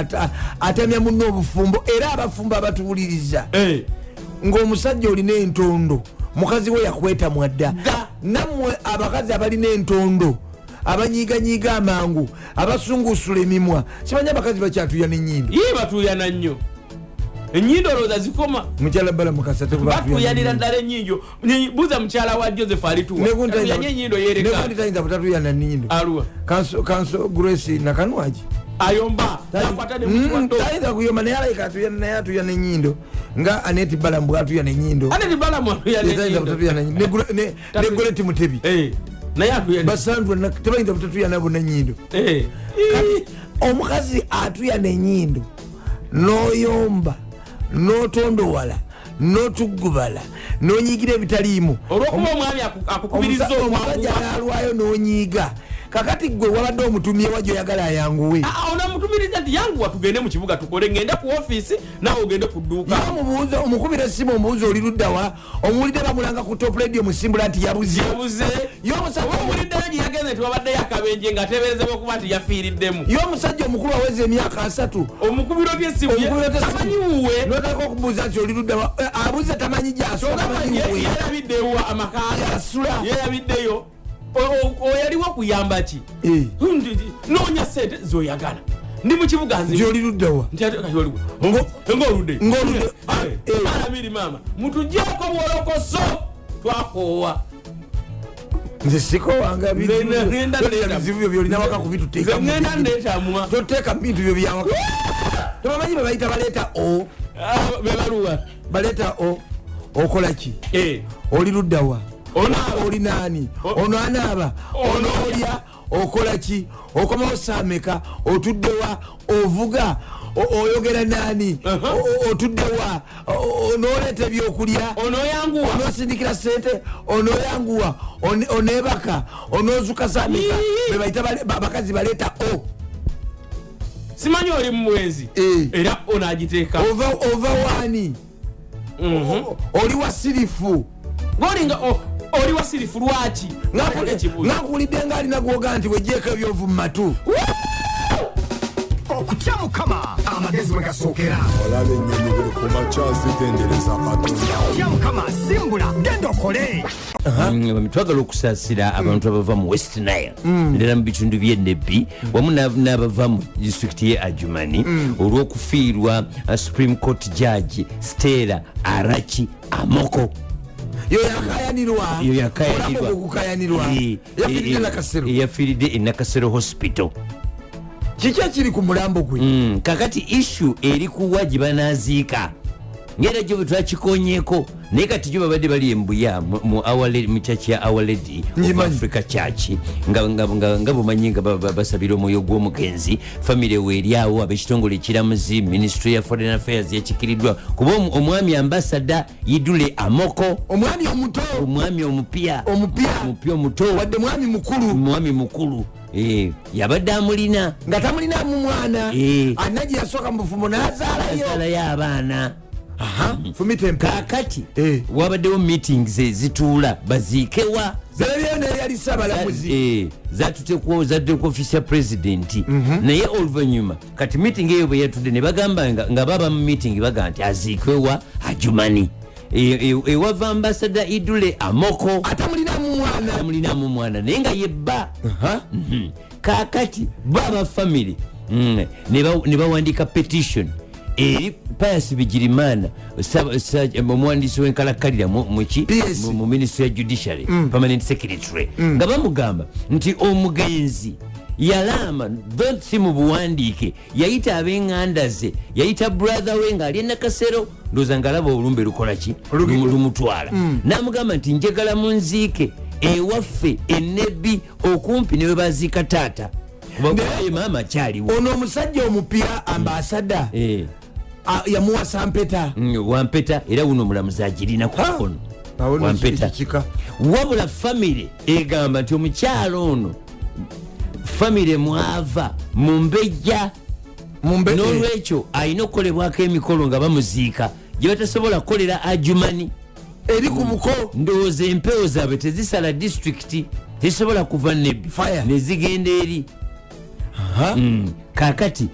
atamya munno obufumbo era abafumbo abatuwuliriza ng'omusajja olina entondo mukazi we yakweta mwadda nammwe abakazi abalina entondo abanyiganyiga amangu abasungusula emimwa simanyi abakazi bakyatuya n'ennyindo ye batuyana nnyo ennyindo olowooza zikoma mukyala bala mukasa batuyanira ddala ennyinjo buuza mukyala wa Joseph alituwayanye ennyindo yereka tayinza butatuyana nnyindo aluwa kanso Grace nakanwaji ayomba tayinza kuyomba naye alayika naye atuyana ennyindo nga Aneti Balamu atuyana ennyindo tayinza butatuyana nnyindo ne Goleti Mutebi naye atuyana basandwa tebayinza butatuyana bona nnyindo omukazi atuya nenyindo noyomba notondowala notugubala nonyigira ebitaliimu olwokuba omwami akukubiriza omusajja nalwayo nonyiga kakati gwe wabadde omutumye wajjo oyagala ayanguwe onamutumiriza nti yanguwa tugende mu kibuga tukole ngende ku ofiisi nawe ogende ku dduuka yomubuuza omukubira essimu omubuuza oli luddawa omuwulidde bamulanga ku top radio musimbula nti yabuze yomusajjaomuliddeyo gye yagenze nti wabaddeyo akabenje nga ateeberezebwa okuba nti yafiiriddemu yomusajja omukulu aweza emyaka 3 omukubiro gy'essimu tamanyi wuwe notaka okubuuza nti oli luddawa abuze tamanyi gyasuyerabiddeyo amakaga yerabiddeyo oyaliwo kuyamba ki noonya sente zoyagala ndi mu kibuga nzioli luddawa ngaoludde alamiri maama mutujjeko bwolokoso twakoowa nze sikowanga bizibu byo byolina waka kubituteekagenda ndeetamwa toteeka bintu byo byawaka tobamanyi bebayita baleeta o bebaluwa baleeta o okolaki oli luddawa oli naani ono anaaba ono olya okolaki okomawo saameka otuddewa ovuga oyogera naani otuddewa onoleeta ebyokulya onosindikira sente onoyanguwa onebaka onozuka saameka bebayita bakazi baleeta o simanyi oli mumwezi era onagiteeka ova waani oli wasirifu ngolinga oli wasirifu lwaki nakuwulidde nga alina gwoga nti wejjeeko ebyovu mu matu okutya mukama amagezi mwe gasookera olaba ennyonyi buli ku makya zitendereza katonda otya mukama simbula genda okole twagala okusaasira abantu abava mu West Nile ndera mu bitundu by'enebbi wamu n'abava mu disitulikiti ye Adjumani olw'okufiirwa Supreme Court Judge Stella Arachi Amoko yafiiridde e Nakasero Hospital. kiki ekiri ku mulambo gwe kakati issue eri kuwa gye banaaziika ngera gyo bwe twakikonyeeko naye kati gyo babadde bali embuya mu church ya Our Lady of Africa Church nga bumanyi nga basabira omwoyo gw'omugenzi famire weeryawo ab'ekitongole ekiramuzi ministry ya foreign affairs yakikiriddwa kuba omwami ambasada Idule Amoko omwami omuto omwami omupya omuto wadde mwami mukulu yabadde amulina nga tamulinamu mwana alina gye yasooka mu bufumo n'azaalayo abaana kakati wabaddewo meetings ezituula baziikewa zatute ku ofisi ya pulezidenti naye oluvannyuma kati meeting eyo bwe yatudde ne bagamba nga baba mu meeting bagamba nti aziikwewa Adjumani ewava ambasada Idule Amoko atamulinamu mwana naye nga yebba kakati baba family ne bawandika petition eri Pius Bigirimana omuwandiisi w'enkalakkalira mu ministry ya judiciary permanent secretary nga bamugamba nti omugenzi yalama si mu buwandiike yayita ab'eŋŋanda ze yayita brother we ng'ali e Nakasero ndowooza ng'alaba olumbe lukolaki lumutwala n'amugamba nti njagala munziike ewaffe enebbi okumpi ne we baziika taata naye maama kyaliwo ono omusajja omupya ambasada yamuwa sampeta wampeta era wuno omulamuzi agirina ku mukono wampeta wabula famire egamba nti omukyalo ono famire mwava mu mbejja n'olwekyo alina okukolebwako emikolo nga bamuziika gye batasobola kukolera Adjumani eri ku buko ndowooza empewo zaabwe tezisala disitulikiti tezisobola kuva nezigenda eri kakati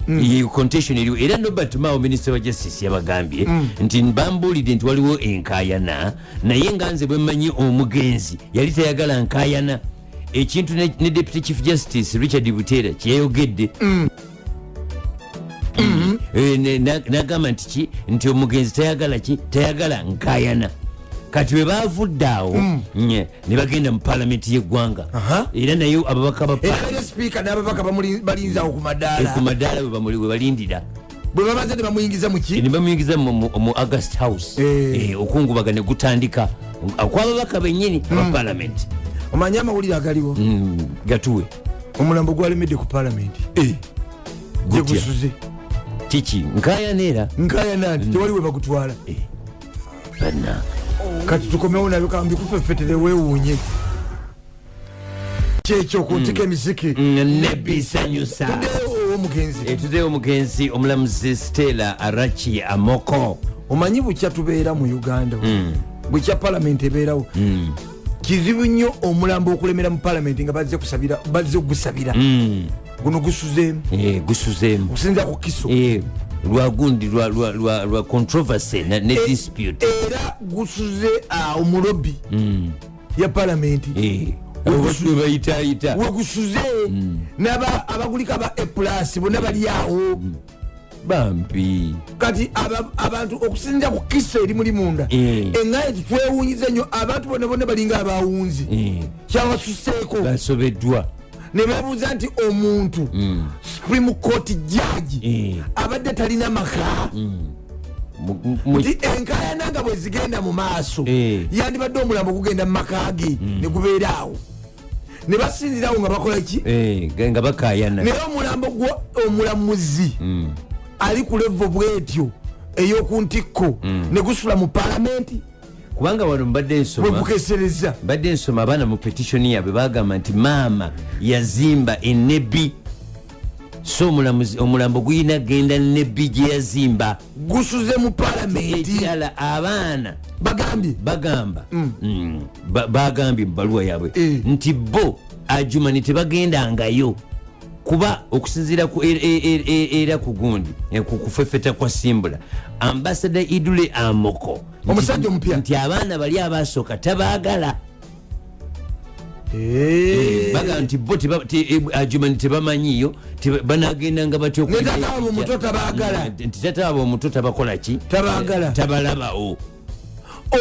contention eriwo era Nobert Mao minister wa justice yabagambye nti bambuulidde nti waliwo enkaayana naye nga nze bwe mmanyi omugenzi yali tayagala nkaayana ekintu ne deputy chief justice Richard Butera kyeyayogedde nagamba nti omugenzi tayagala nkaayana kati bwe bavudde awo ne bagenda mu paalamenti y'eggwanga era naye ababaka speaker n'ababaka balinzawo ku madaala bwe balindira bwe bamaze ne bamuyingiza mu August House okungubaga ne gutandika kw'ababaka bennyini aba paalamenti omanyi amawulire agaliwo gatuwe omulambo gwalemedde ku paalamenti gyegusuze kiki nkayanera nkayana nti tewali we bakutwala bana kati tukomewo nabyo kambi kufefetere weewuunye kyekyo kuntika emiziki nebisanyusa omugenzi tuzeewo omugenzi omulamuzi Stella Arachi Amoko. omanyi bukya tubeera mu Uganda bukya palamenti ebeerawo kizibu nnyo omulambo okulemera mu palamenti nga bazze gusabira guno gusuzeemu okusinza ku kiso lwagundi lwa controversy ne dispute era gusuze omulobi ya palamenti bayitayita wegusuze abagulika aba A+ bonna bali awo bambi kati abantu okusinza ku kiso eri muli munda engaye twewunyiza nnyo abantu bonna balinga abawunzi kyabasuseeko basobeddwa ne babuuza nti omuntu Supreme Court judge abadde talina maka nti enkayana nga bwe zigenda mu maaso yandibadde omulambo gugenda mu maka ge ne gubeeraawo ne basinzirawo nga bakola ki nga bakayana naye omulambo gwa omulamuzi ali ku levo bwetyo ey'oku ntikko ne gusula mu palamenti kubanga wano mbadde nsoma abaana mu petitioni yabwe bagamba nti maama yazimba enebbi so omulambo guyina genda nebbi gye yazimba gusuze mu palamenti ekirala abaana bagambye mu baluwa yabwe nti bo ajumani tebagendangayo kuba okusinziira era ku gundi kufefeta kwa simbula ambasada Idule Amoko omusajja omupya nti abaana bali abasooka tabaagala baga nti bo ajumani tebamanyiyo banagendanga batya nti tataaba omuto tabakola ki tabalabawo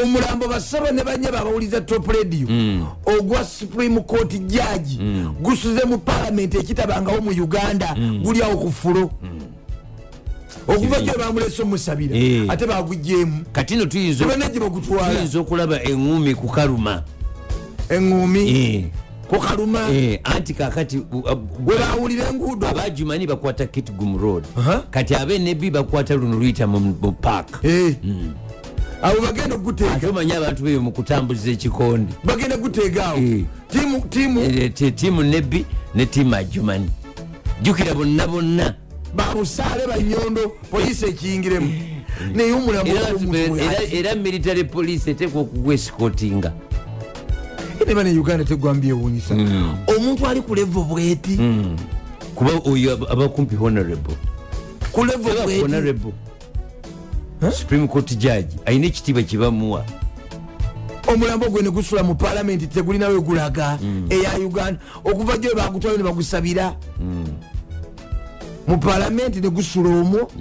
omulambo basaba ne banyaba abawuliza top radio ogwa Supreme Court judge gusuze mu palamenti ekitabangawo mu Uganda guli awo ku fulo okuva gye bamulese omusabira ate bagugjeemu kati no tuyinza okulaba eŋŋumi ku kaluma ku kaluma anti kakati bwe bawulira enguudo abajumani bakwata Kitgum Road kati abenebi bakwata luno luyita mu park abo bagenda okuteega omanya abantu beyo mu kutambuza ekikondi bagenda kuteegaawo tiimu nebbi ne tiimu ajumani jjukira bonna babusaale banyondo poliisi ekiyingiremu naye era military police eteekwa okugwesikotinga neba ne Uganda tegwambye ewunyisa omuntu ali ku levo bweti kuba oyo abakumpi honorable ku levo bweti Supreme Court judge ayina ekitiibwa kibamuwa omulambo gwe ne gusula mu palamenti tegulinawe gulaga eya Uganda okuva gyo bagutwala ne bagusabira mu palamenti ne gusula omwo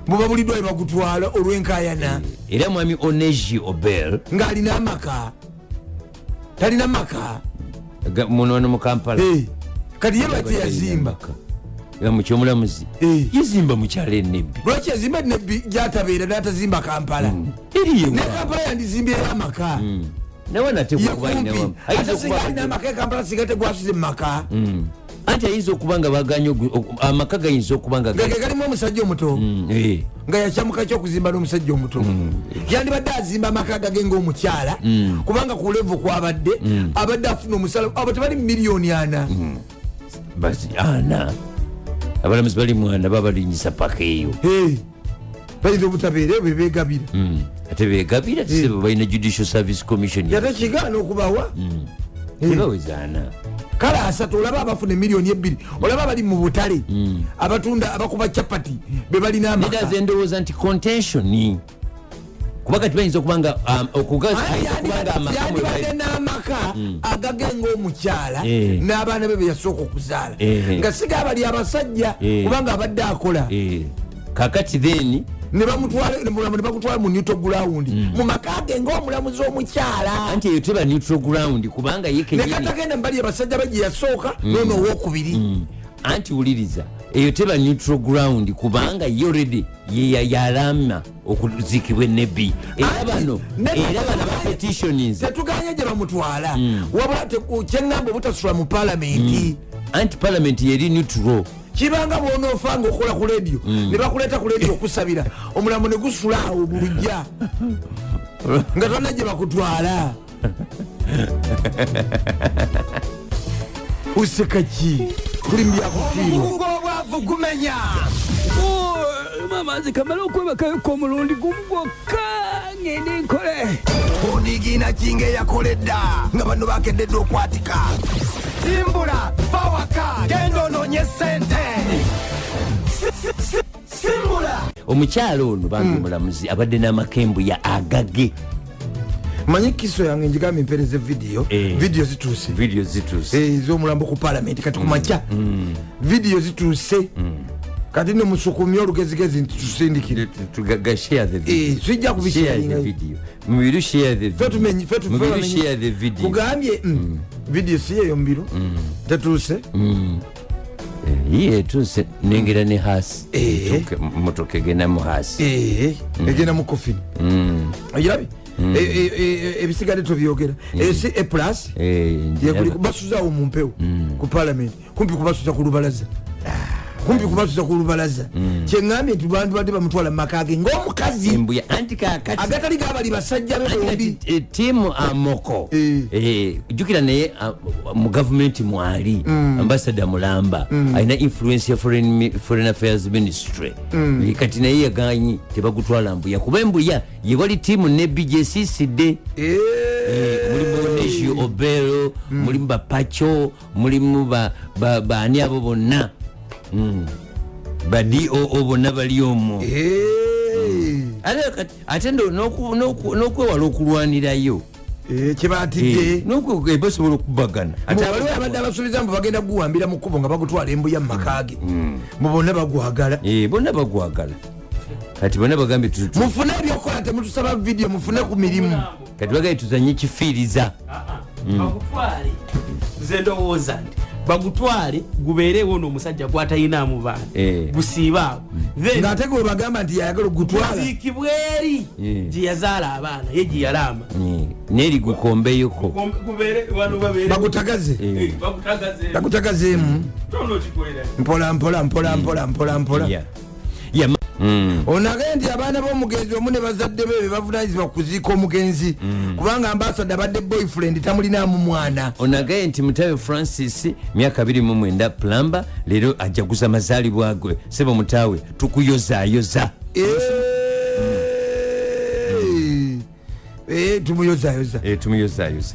buba buliddwa ne bagutwala olw'enkayana era mwami Oneji Obel ng'alina amaka talina maka munono mu Kampala kati ye bate yazimba mukyomulamuzi yazimba mukyalo enebbi lwaki yazimba nebbi gyatabeera n'atazimba Kampala ne Kampala yandizimbyeyo amaka yekumpi amaka Kampala singa tegwasuze mu maka anti ayinza okuba nga baganye amaka gayinza okuba nga galimu omusajja omuto nga yakyamuka kyokuzimba n'omusajja omuto yandibadde azimba amaka gage ng'omukyala kubanga ku levo kwabadde abadde afuna omusala abo tebali miliyoni 4 abalamuzi bali mwana babalinyisa paka eyo bayinza obutabeera bebegabira ate begabira tisebo balina Judicial Service Commission yatekigaana okubawa tebawezaana kale asatu olaba abafuna miliyoni 2 olaba abali mu butale abatunda abakuba chapati bebalina amaka nedaze ndowooza nti contention kuba kati bayinza okubanga yandibadde n'amaka agagenga omukyala n'abaana be beyasooka okuzaala nga siga bali abasajja kubanga abadde akola kakati then ne bamutwala mu neutral ground mu maka ge ng'omulamuzi omukyala anti eyo teba neutral ground kubanga nekatagenda mbali abasajja be gye yasooka noono owokubiri anti wuliriza eyo teba neutral ground kubanga ye already yalama okuzikibwa enebbi era bano bapetitionis tetuganye gye bamutwala wabula kyeŋŋamba obutasula mu palamenti anti palamenti yeri neutral kibanga bw'onoofa ng'okola ku leediyo ne bakuleeta ku leediyo okusabira omulambo ne gusula awo bulujja nga tonna gye bakutwala useka ki kulimbyakufiirwa obwavu gumenya mama nze kamala okwebakayoko omulundi gumu gwokka ngende nkole onigina kinga eyakoledda nga bano bakededde okwatika simbula bawaka genda ononye sente simbula omukyalo ono bambi mulamuzi abadde n'amakembu ya agage manyi kiso yange njigambye mpereze vidiyo zituuse ez'omulambo ku palamenti kati kumakya vidiyo zituuse kati nomusukumya olugezigezi nti tusindikire sijja kubisiyakugambye vidiyo siyeyo mubiru tetuuse etuuse nengera ne hasi motoka egenda mu hasi egenda mu kofini ogirabye ebisigadde tobyogera esi eplus basuzawo mu mpewo ku palamenti kumpi kubasuza ku lubalaza kyeŋambye nti bantu badde bamutwala mu maka ge ng'omukazi agatali gabali basajja be bombi tiimu amoko jjukira naye mu gavumenti mwali ambasada mulamba alina influence ya foreign affairs ministry kati naye yaganyi tebagutwala mbuya kuba embuya yewali tiimu nebbi gyesiisidde mulimu Nesio Obero mulimu bapacho mulimu baani abo bonna badoo bonna bali omwo ate n'okwewala okulwanirayo kyebatidde basobola okubagana waliwo abadde abasuubiza mbu bagenda guwambira mu kkubo nga bagutwala embuya mu makage mu bonna bagwagala kati bonna bagambye mufune ebyokukola temutusaba vidiyo mufune ku mirimu kati bagambye tuzanye kifiiriza bagutwale nze ndowooza nti bagutwale gubeerewo n'omusajja gwatayinaamu baana gusiibaawo ng'ate gwe bagamba nti yayagala okugutwala ziikibwa eri gye yazaala abaana ye gye yalaama neeri gukombeyoko bagutagazeemu mpola onage nti abaana b'omugenzi omu ne bazadde be bavunanyizibwa kuziika omugenzi kubanga ambasada abadde boyfriend tamulinaamu mwana onage nti mutabe Francis myaka 29 plamba leero ajaguza mazaalibwa gwe sebo mutawe tukuyozaayoza tumuyozaayoza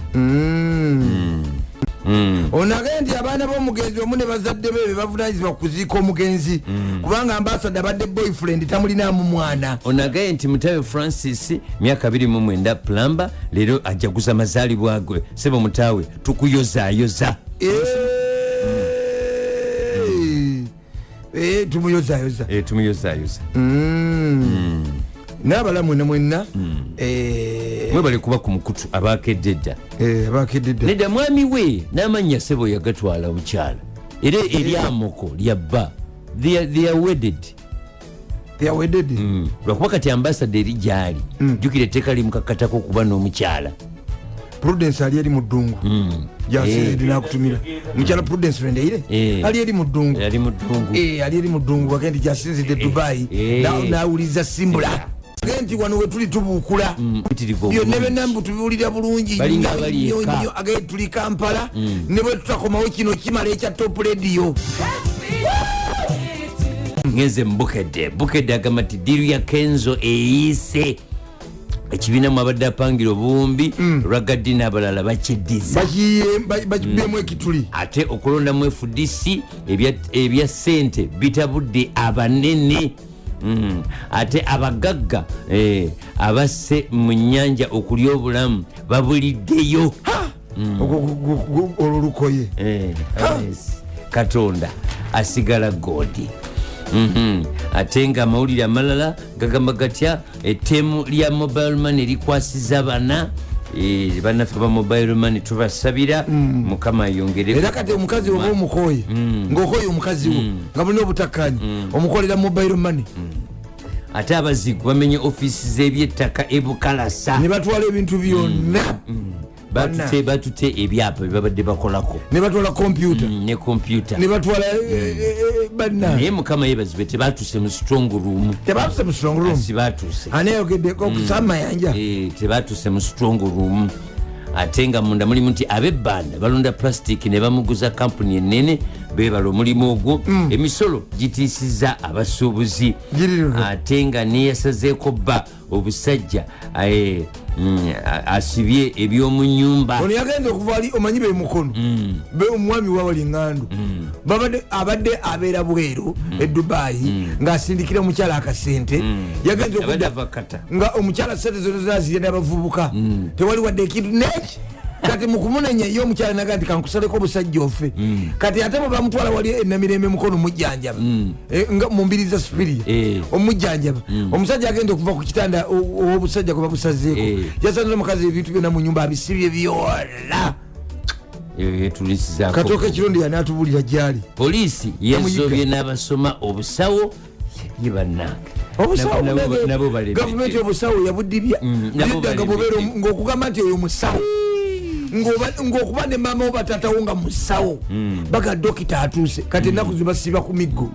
onage nti abaana b'omugenzi omu ne bazadde be bavunanyizibwa kuziika omugenzi kubanga ambasada abadde boyfriend tamulinaamu mwana onage nti mutabe Francis myaka 29 plamba leero ajaguza mazaalibwa gwe sebo mutawe tukuyozaayoza tumuyozaayoza n'abalamu mwenna mwebale kuba ku mukutu abakedde dda nedda mwami we n'amannya sebo yagatwala omukyala era eryamoko lyabba they are wedded lwakuba kati ambasada eri gyali jjukira etteeka limukakatako okuba n'omukyala Prudence ali eri mu ddungu yasinzidde n'akutumira mukyala Prudence lwendeire ali eri mu ddungu ali eri mu ddungu bagenda gyasinzidde Dubai n'awuliza simbula nti wano wetuli tubuukula byonna byonna mbu tubiwulira bulungi nnyo agaye tuli Kampala ne bwe tutakomawo kino kimala ekya Top Radio ngenze bukedde agamba nti diru ya Kenzo eyise ekibiina mu abadde apangira obuwumbi Ragadi n'abalala bakiddiza bakibbemu ekituli ate okulonda mu FDC ebya ssente bitabudde abanene ate abagagga abasse mu nnyanja okulya obulamu babuliddeyo olwo lukoye Katonda asigala godi ate nga amawulire amalala gagamba gatya ettemu lya mobile money likwasiza bana bannaffe ba mobile money tubasabira mukama ayongere era kati omukazi oba omukoye ng'okoye omukazi wo nga bulina obutakkanyi omukolera mobile money ate abazigu bamenye ofiisi z'ebyettaka ebukalasa ne batwala ebintu byonna batute ebyapa byebabadde bakolako ne batwala kompyuta ne kompyuta ne batwala banna naye mukama yebazibe tebatuse mu strong room tebatuse mu strong room sibatuse anayogedde okusama yanja tebatuse mu strong room ate nga munda mulimu nti abebbanda balonda plastic ne bamuguza kampuni enene bebala omulimu ogwo emisolo gitiisiza abasuubuzi ate nga neyasazeeko bba obusajja asibye ebyomu nyumba ono yagenze okuva ali omanyi be mukono be omwami wawali ŋŋandu abadde abeera bweru e Dubai ng'asindikira omukyala akasente yagenze okudda nga omukyala sente zona zazirya n'abavubuka tewali wadde ekintu neki kati mukumunenya ye omukyala naga nti kankusaleko obusajja ofe kati ate bwe bamutwala wali enamirembe mukono omujjanjaba nga mumbiriza supiriya omujjanjaba omusajja agenda okuva ku kitanda ow'obusajja kwe babusazeeko yasanze omukazi ebintu byonna mu nyumba abisibye byonna katooka ekirondi yanaatubulira gyali poliisi yezobye n'abasoma obusawo yebannange gavumenti obusawo yabudibya yeddaga bubeera ng'okugamba nti oyo musawo ng'okuba ne maama wo batatawo nga musawo baga dokita atuuse kati ennaku zibasiba ku miggo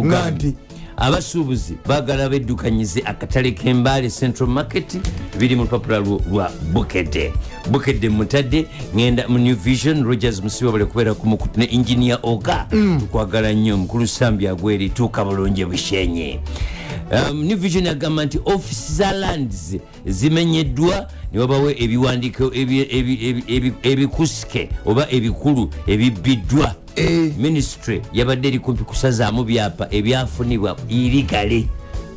nga nti abasuubuzi baagala beddukanyize akatale k'embaale central market biri mu lupapula lwa bukedde mutadde ngenda mu new vision rogers musiba bale kubeera kumukutu ne engineer oga tukwagala nnyo mukulu sambi agweri tuuka bulungi bushenye new vision agamba nti ofisi za lands zimenyeddwa ne wabawo ebiwandiiko ebikusike oba ebikulu ebibbiddwa ministry yabadde eri kumpi kusazaamu byapa ebyafunibwa irigale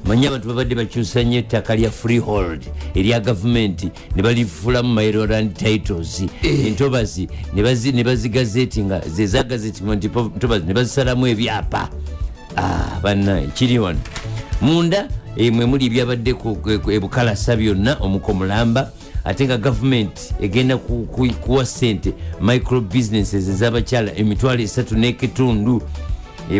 manyi abantu babadde bakyusa nnyo ettaka lya freehold erya gavumenti ne balifulamu mayorland titles entobazi ne bazigazetinga zezagazetinga nti ntobazi ne bazisalamu ebyapa bannaye kiri wano munda mwe muli ebyabadde ebukalasa byonna omukomulamba ate nga gavumenti egenda kuwa sente micro businesses ez'abakyala emitwalo 3.5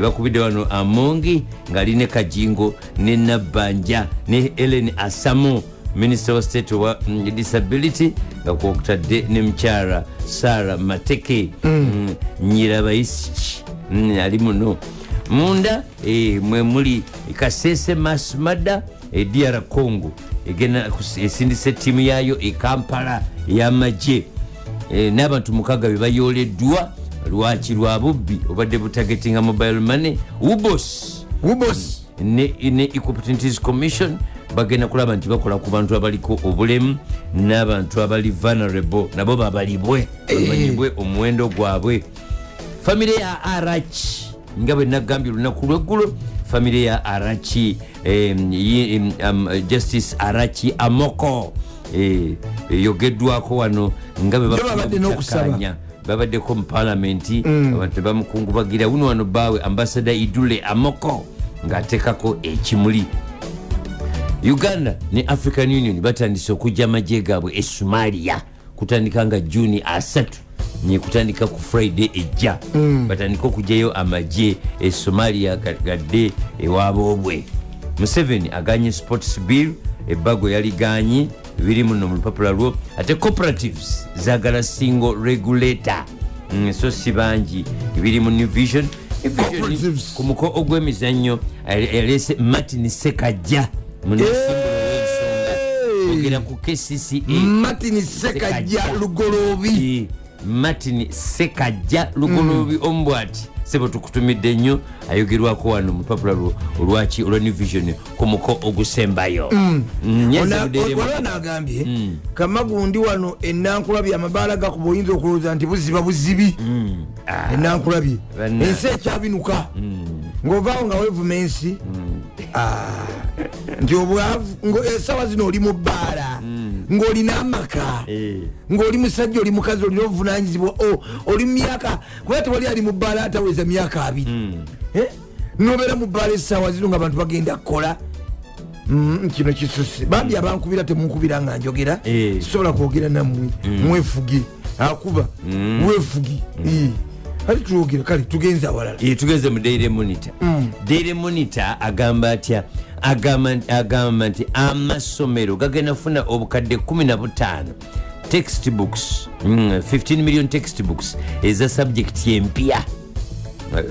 bakubidde wano amongi ngaali ne kajingo ne nabbanja ne Ellen Asamo minister wa state wa disability nga kwokutadde ne mukyala Sarah Mateke nyirabayisi ali muno munda mwe muli kasese masmada DR Congo egena esindise timu yayo Kampala y'amagye n'abantu 6 bebayoleddwa lwaki lwa bubbi obadde butagetinga mobile money ubos ne Opportunities Commission bagenda kulaba nti bakola ku bantu abaliko obulemu n'abantu abali vulnerable nabo babalibwe bamanyibwe omuwendo gwabwe famire ya Arachi nga bwe nagambye lunaku lweggulo famire ya Arachi Justice Arachi Amoko yogeddwako wano nga bwe bakanya babaddeko mu palamenti abantu bamukungubagira uno wano bawe ambassador Idule Amoko ng'ateekako ekimuli Uganda ne African Union batandise okujja amagye gaabwe e Somalia kutandika nga Juni 3 kutandika ku Friday ejja batandika okujjayo amagye e Somalia gadde ewaabobwe Museveni aganye sports bill ebbago yaliganye biri muno mu lupapula lwo ate cooperatives zagala single regulator so si bangi biri mu new vision ku muko ogw'emizannyo yalese Martin Sekajja ogera ku KCCA Martin Sekajja Lugolobi Martin Sekajja Lugolobi ombwati sebo tukutumidde nnyo ayogerwako wano mu lupapula olwaki olwa new vision ku muko ogusembayo olwana agambye kamagundi wano enankulabye amabaala gakuba oyinza okulowooza nti buziba buzibi enankulabye ensi ekyabinuka ng'ovaawo nga weevuma ensi nti obwavu esawa zino oli mu bbaala ng'olina amaka ng'oli musajja oli mukazi olina obuvunanyizibwa oli mu myaka kuba tewali ali mu bbaala ataweza myaka 2 nobeera mu bbaala essaawa zino nga abantu bagenda kukola kino kisuse bambi abankubira temunkubira nga njogera sisobola kwogera nammwe mwefuge akuba wefuge ati tuwogera kale tugenze awalala tugenze mu Daily Monitor Daily Monitor agamba atya agamba nti amasomero gagenda kufuna obukadde 15 textbooks 15 million textbooks eza subject empya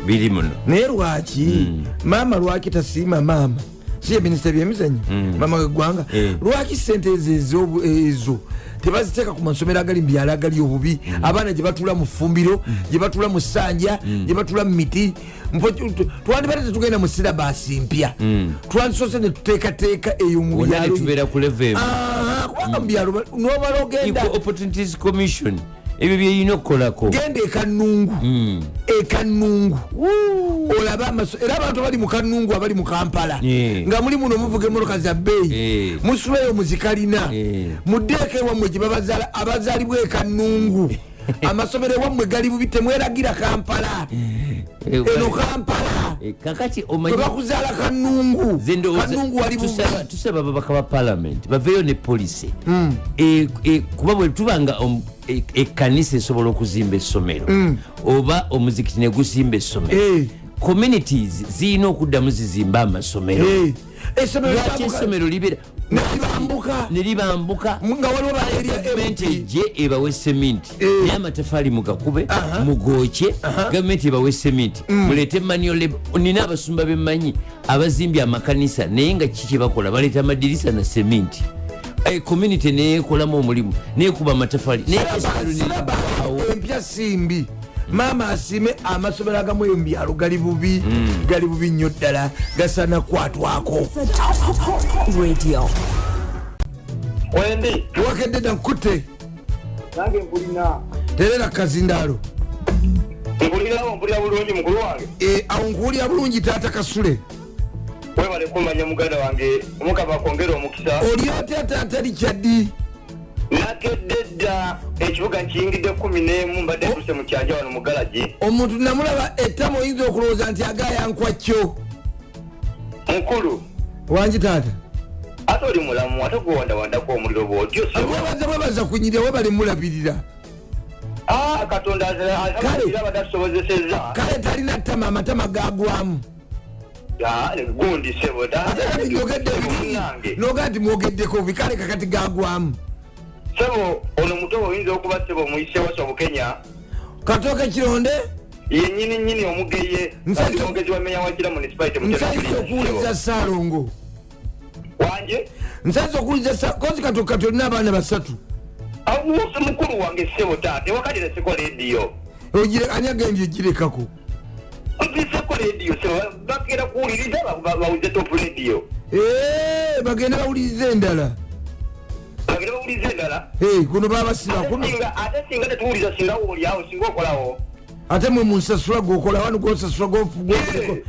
biri muno naye lwaki maama lwaki tasiima maama siye minisita byemizanyo maama wegwanga lwaki sente ezo tebaziteeka ku masomero agali mu byalo agali obubi abaana gye batula mu ffumbiro gye batula mu ssanja gye batula mu miti twandibadde tetugenda mu sirabasi mpya twandisoose ne tuteekateeka eyo mu byalo tubeera ku level kubanga mu byalo nobala ogenda opportunities commission ebyo byeyina okukolako genda ekanungu olaba era abantu bali mu kanungu abali mu Kampala nga muli muno muvuga emmotoka za bbeeyi musuleyo muzikalina muddeeko ewammwe gye babazaala abazaalibwa ekanungu amasomero ewammwe gali bubi temweragira Kampala eno Kampala kakati bakuzaala kanungu wali bubi tusaba babaka ba parliament baveeyo ne policy kuba bwe tubanga ekkanisa esobola okuzimba essomero oba omuzikiti ne guzimba essomero communities zirina okuddamu zizimba amasomero lwaki essomero libeera nelibambuka nga waliwo gavumenti ejje ebawe seminti naye amatafaali mugakube mugokye gavumenti ebawe seminti muleete manual nina abasumba bemmanyi abazimbye amakanisa naye nga kiki kyebakola baleeta amadirisa na seminti community nekolamu omulimu nekuba amatafaali empya simbi maama asime amasomero agamu eyo mubyalo gali bubi nnyo ddala gasaana kukwatwako wakedde dda nkute nange mpulina terera kazindaalo mpulira bulungi mukulu wange awo nkuwulira bulungi taata Kasule webale kumanya muganda wange omukama akwongera omukisa oli otya taata Richard nakedde dda ekibuga nkiyingidde 11 mbadde tuse mu kyanja wano mu galagi omuntu namulaba ettama oyinza okulowooza nti agayankwa kyo mukulu wangi taata ate oli mulamu ate gwewandawandako omuliro bwotyo bwebaza kunyirira webale mulabirira katonda abadasobozeseza kale talina ttama amatama gagwamu gundi sebo noga nti mwogeddeko bikale kakati gagwamu sebo ono muto oyinza okuba sebo muyise wasa Bukenya Katooke Kironde yennyini omugeye omugezi wa meya wa Kira municipality nsaise okuwuliza Saalongo wanje nsaise okuwuliza kozi Katooke olina abaana basatu awuusi mukulu wange sebo taate wakadira seko rediyo ani agambye egirekako seko rediyo sebo bagenda kuwuliriza bawuze top rediyo bagenda bawuliriza endala bagenda bawuliriza endala kuno babasiba ate singa tetuwuliza singa wooliawo singa okolawo ate mwe munsasula gokola wanu gosasula ate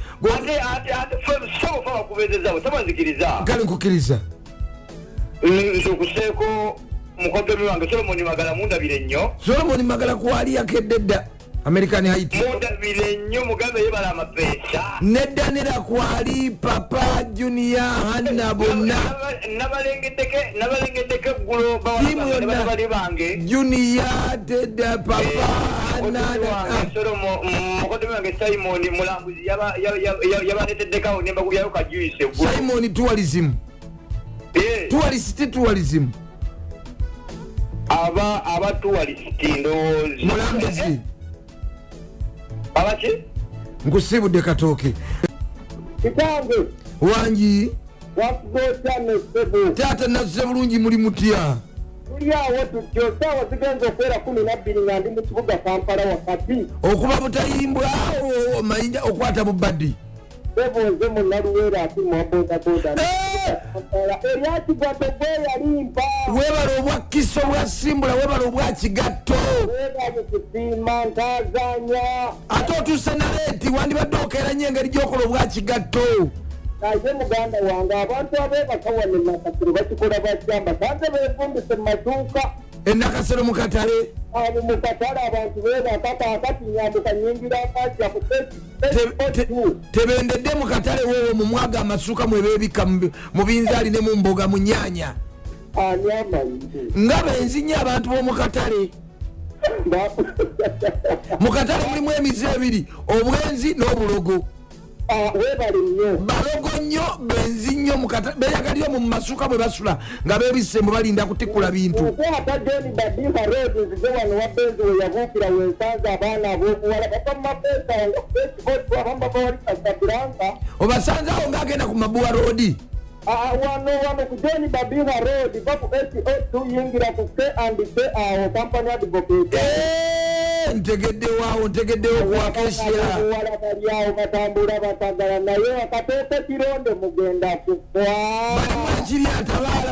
sofa bakubezezaawo tabanzikiriza kale nkukiriza nsukuseeko mukodomi wange Solomoni Magala mundabire nnyo Solomoni Magala kwali yakedde dda American Haiti mundabire nnyo mugambe yebala amapeesa neddanira kwali Papa Junior Hanna bonna nabalengeddeko eggulo bawali bange Junior Tedda Papa Hanna mukodomi wange Simon mulambuzi yabaneteddekawo nembagulyayo kajuise eggulo Simon tourism abatuwalisiti ndowoozi mulambuzi abaki nkusibudde Katooke kitange wangi wakugotane sebo taata nazuze bulungi muli mutya tuli awo tutyo saawa zigenza okwera 12 nga ndi mu kibuga Kampala wakati okuba butayimbwawo mayinja okwata bubaddi seboze munaluweera ati mwabodaboda eryakigwadde bwe yalimpa webala obwa kiso bwa simbula webala obwa kigatto webaye kusiima ntazanya ate otuuse naleeti wandibadde okeeranye engeri gyokola obwa kigatto naye muganda wange abantu abeebaka wano nakasiro bakikola bakyamba sanze beefumbise mu maduuka enakasero mu katale abo mu katale abantu beebaka kaakati nyambuka nyingira akasya ku tebendedde mu katale wowo mu mwaga amasuuka mwebebika mu binzaali ne mu mboga mu nyaanya ani amanyi nga benzinye abantu b'omu katale mu katale mulimu emize ebiri obwenzi n'obulogo webale nnyo balogo nnyo benzi nnyo beyagalira mu masuka bwe basula nga bebisembo balinda kutikula bintu ate John Badiha Road nzije wano wabenzi we yabuukira wensanza abaana ab'obuwala bava mu mapeesa nga fesiboti abamba bawali Casablanca obasanzawo ng'agenda ku Mabuwa Road wano ku John Badiha Road va ku SO2 yingira ku K&K awo company advocate ntegeddewo kwakesya wala balyawo batambula batagala naye akateeka kironde mugenda kufa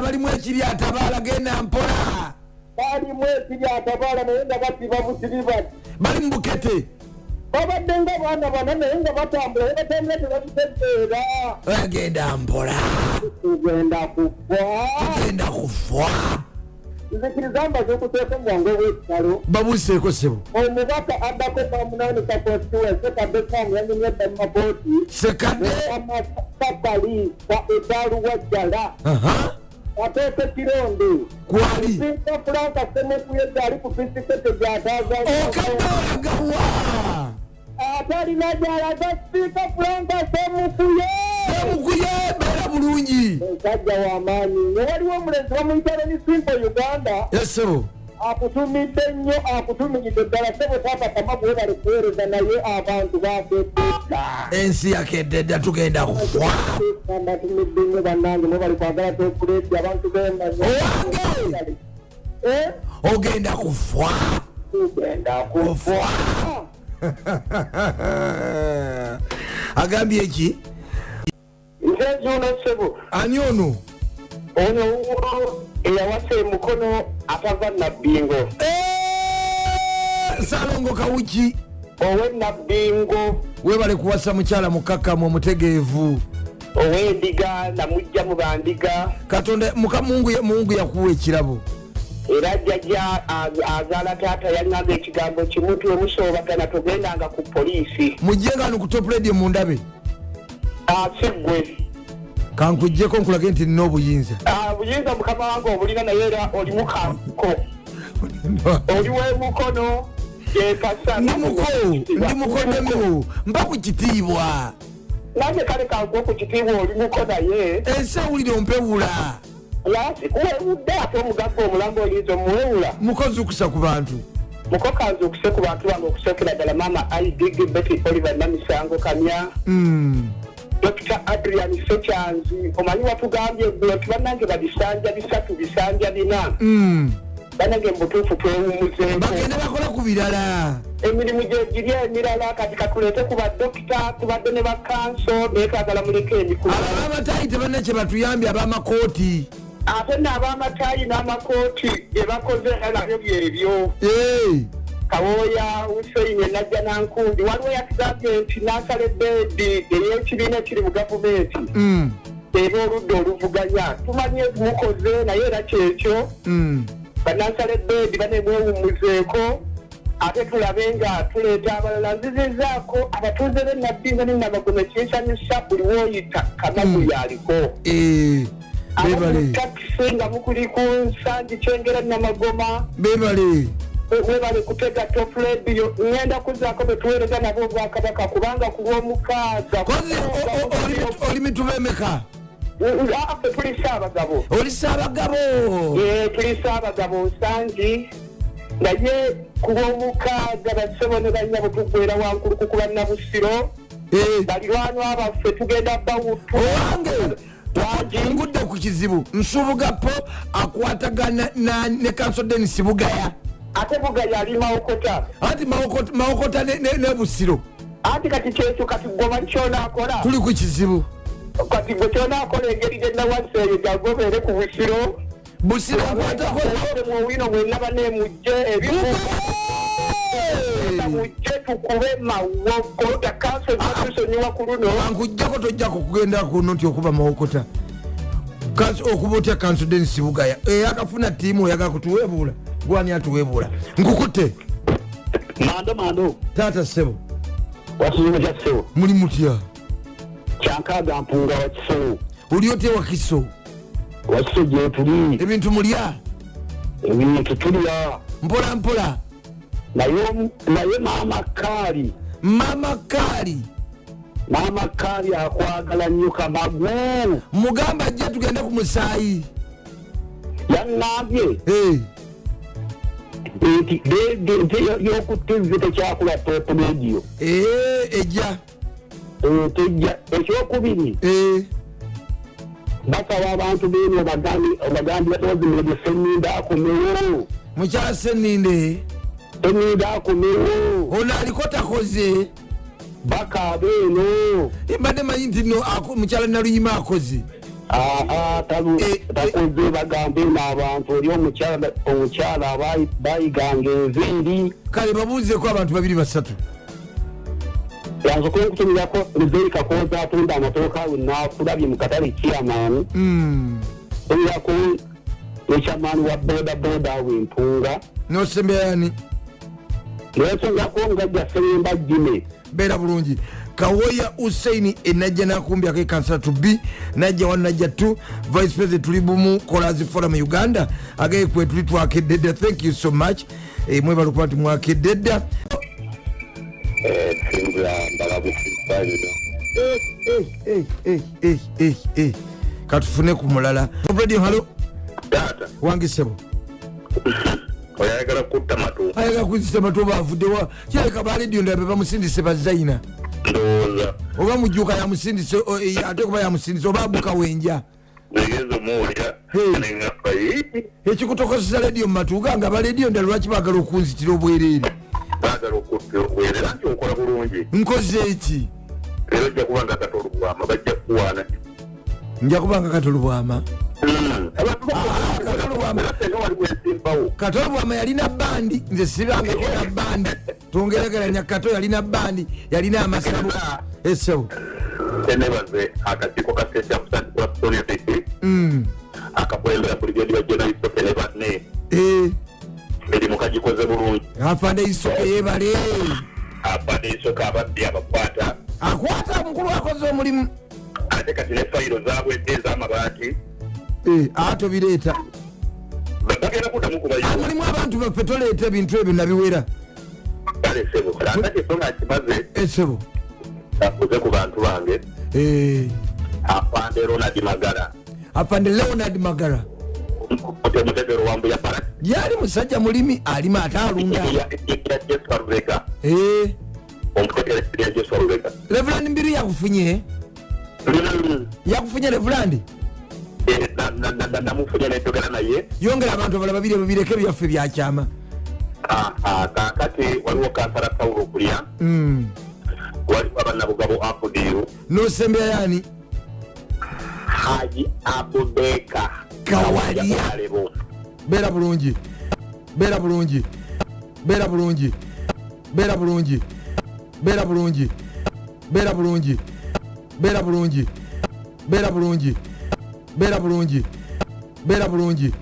balimu ekiri atabaala genda mpola balimu ekiri atabaala naye nga basiba busiri bati bali mu bukete babadde nga baana bana naye nga batambula batambula tebatutegeera agenda mpola tugenda kufa nzikiriza mbaze okuteeka mwange w'ekitalo babuuseeko sebo omubaka addako kamunani ka constituency kadde kamuyanyumyedda mu mabooti sekadde amasakaliisa ebbaluwajjala ateeka kironde kwali sinka Franka Semukuye gyali ku pisikete gyataaza okaddeolagawa atalina gyalaga siika Franka Semukuye beera bulungi musajja w'amaanyi nnyo waliwo omulenzi bamuyitale ni Simple Uganda yesebo akutumidde nnyo akutumidde ddala sebo taata kamagu webale kuweereza naye abantu bakeddedda ensi yakedde dda tugenda kufa batumidde nnyo bannange mwe bali kwagala tokuleti abantu owange ogenda kufa tugenda kufa agambye eki nzezuno sebo ani ono eyawasa emukono atava nabbingo salongo kawuki owenabbingo webale kuwasa mukyala mukakamu omutegeevu ow'endiga namujja mu bandiga katonda mungu yakuwa ekirabo era jjajja azaala taata yaŋŋamba ekigambo kimu twemusoobagana togendanga ku poliisi mujjengano ku top radio mundabe siggwe kankujjeko nkulage nti nina obuyinza buyinza mukama wange obulina naye era olimu kanko oli w'emukono ndi mukodemu mba ku kitiibwa nange kale kankuwa ku kitiibwa oli muko naye ensi ewulire ompewula kuwewudde ate omugagga omulamba oyinza omuwewula mukozukusa ku bantu muko kanzukuse ku bantu bange okusookera ddala maama Aidigi Betty Oliver Namisango Kamya Dr. Adrian Sechanzi omanyi watugambye eggulo tibannange babisanja bisatu bisanja bina bannange mubutuufu twewumuzeeko bagende bakola ku birala emirimu gyegiri emirala kati katuleete ku badokita tubadde ne bakanso naye twagala muleke emikulu abamatayi tebalina kye batuyambye ab'amakooti ate n'ab'amatayi n'amakooti gye bakoze nabyo byebyo Kawoya Hussein najja nankundi waliwo yatugambye nti nansala ebbeedi ey'ekibiina ekiri mu gavumenti eba oludda oluvuganya tumanye mukoze naye era kyekyo banansala ebbeedi banemwewumuzeeko ate tulabe nga tuleeta abalala nzizizaako abatuuze b'enabbinga n'enabagome kinsanyusa buli wooyita kamagu yaliko abamutakisi nga mukuli ku nsangi kyengera namagoma webale kutega top radio ngenda kuzaako betuweereza nabo obwakabaka kubanga ku lw'omukaaga oli mituba emeka afe tuli saabagabo oli saabagabo tuli saabagabo nsangi naye ku lw'omukaaga basebo ne bannyabo tugwera wankulu kukuba nabusiro balirwanwa baffe tugenda bawutu ngudde ku kizibu nsubugapo akwatagana ne kanso Dennis Bugaya ate Bugaya ali Mawokota ati Mawokota ne Busiro ati kati kyekyo kati goma kyonaakola tuli ku kizibu kati gwe kyonaakola engeri gye nawaseeyo gyagobeere ku Busiro akwatako muwino mwenaba nemujje mujje tukube Mawokota kanso ezatusonyiwa ku luno ankujjako tojjako kugenda kuno nti okuba Mawokota okuba otya kanso Dennis Bugaya akafuna ttiimu oyagala kutuweebuula gwani atuweebuula nkukutte mando taata ssebo wasuuza kya ssebo muli mutya kyankaaga mpunga wakiso oli otya wakiso wakiso gye tuli ebintu mulya ebintu tulya mpola naye maama kaali Mama kali akwagala nnyo kamagu. Mugamba ajja tugende ku musaayi. Yannabye. Yokuttizze tekyakula topu radio. Ejja. Tejja. Ekyokubiri. Basaba abantu beeno obagambi batozimire Senninde akomewo. Mukyala Senninde. Senninde akomewo. Ono aliko takoze. Bakaabe eno. Mbadde manyi nti no mukyala Naluyima akoze. Takoze bagambe n'abantu oli omukyala bayiganga enviiri. Kale babuuzeeko abantu 2-3. Yansokola okutumirako Luzeri Kakooza atunda amatooka awe n'akulabye mu katale Chairman. Tumirako ekyamaani wa boda awe Mpunga. N'osembera yani? N'osembako ngajja Ssemba Jime. Beera bulungi. Kawoya Hussein enajja nakumbya ke kansala to B najja 1 najja 2 vice president tuli bumu Callers Forum Uganda agaye kwe tuli twakedde. Thank you so much. Mweba lukwati mwakedde. Katufune ku mulala. Radio hello. Data. Wangisebo. Oyagala kutta matu. Ayagala kutta matu bavudde wa. Kireka ba radio ndabe bamusindise bazaina. Ndoza. Oba mujuka ya musindise ate kuba ya musindise oba buka wenja. Negezo moya. Nenga fayi. Ekikutokozesa radio matuga nga ba radio ndalwaki bagala okunzitira obwerere. Bagala okutta obwerere anti okola bulungi. Nkoze eki. Lero jja kubanga katolu bwama bajja kuwana. Nja kubanga katolu bwama. Katolu bwama yalina bandi nze sibangeko na bandi. Tongeregeranya Kato yalina bandi yalina amasabu. Esebo. Enebaze akatiko kasesya kusandi kwa story fiti. Akakwembera brigade wa journalist Kenebane. Bedi mukagikoze bulungi. Afande isoke yebale. Afande isoke abadde abakwata. Akwata mukulu akoze omulimu. Ate kati ne fayiro zaabwe ez'amabaati. Ato bireeta. Bagenda kuddamu kubayiro. Mulimu abantu baffe toleeta ebintu ebyo nabiwera. Kale sebo kalanga kisonga kimaze. Esebo. Akuze ku bantu bange. Afande Leonard Magara. Ote mutegero wambu ya para. Yali musajja mulimi alima atalunda. Omutegero ya Jesu Rubeka. Reverend Mbiru yakufunye. Yakufunye Reverend. Namufunye netogera naye. Yongera abantu abalala babireke byaffe byakyama. Kakati waliwo kansala Paulo kulya. Waliwo abannabugabo Abudiru. N'osembera yani? Haji Abubeka Kawalia. Beera bulungi. Beera bulungi. Beera bulungi. Beera bulungi. Beera bulungi. Beera bulungi. Beera bulungi. Beera bulungi. Beera bulungi. Beera bulungi.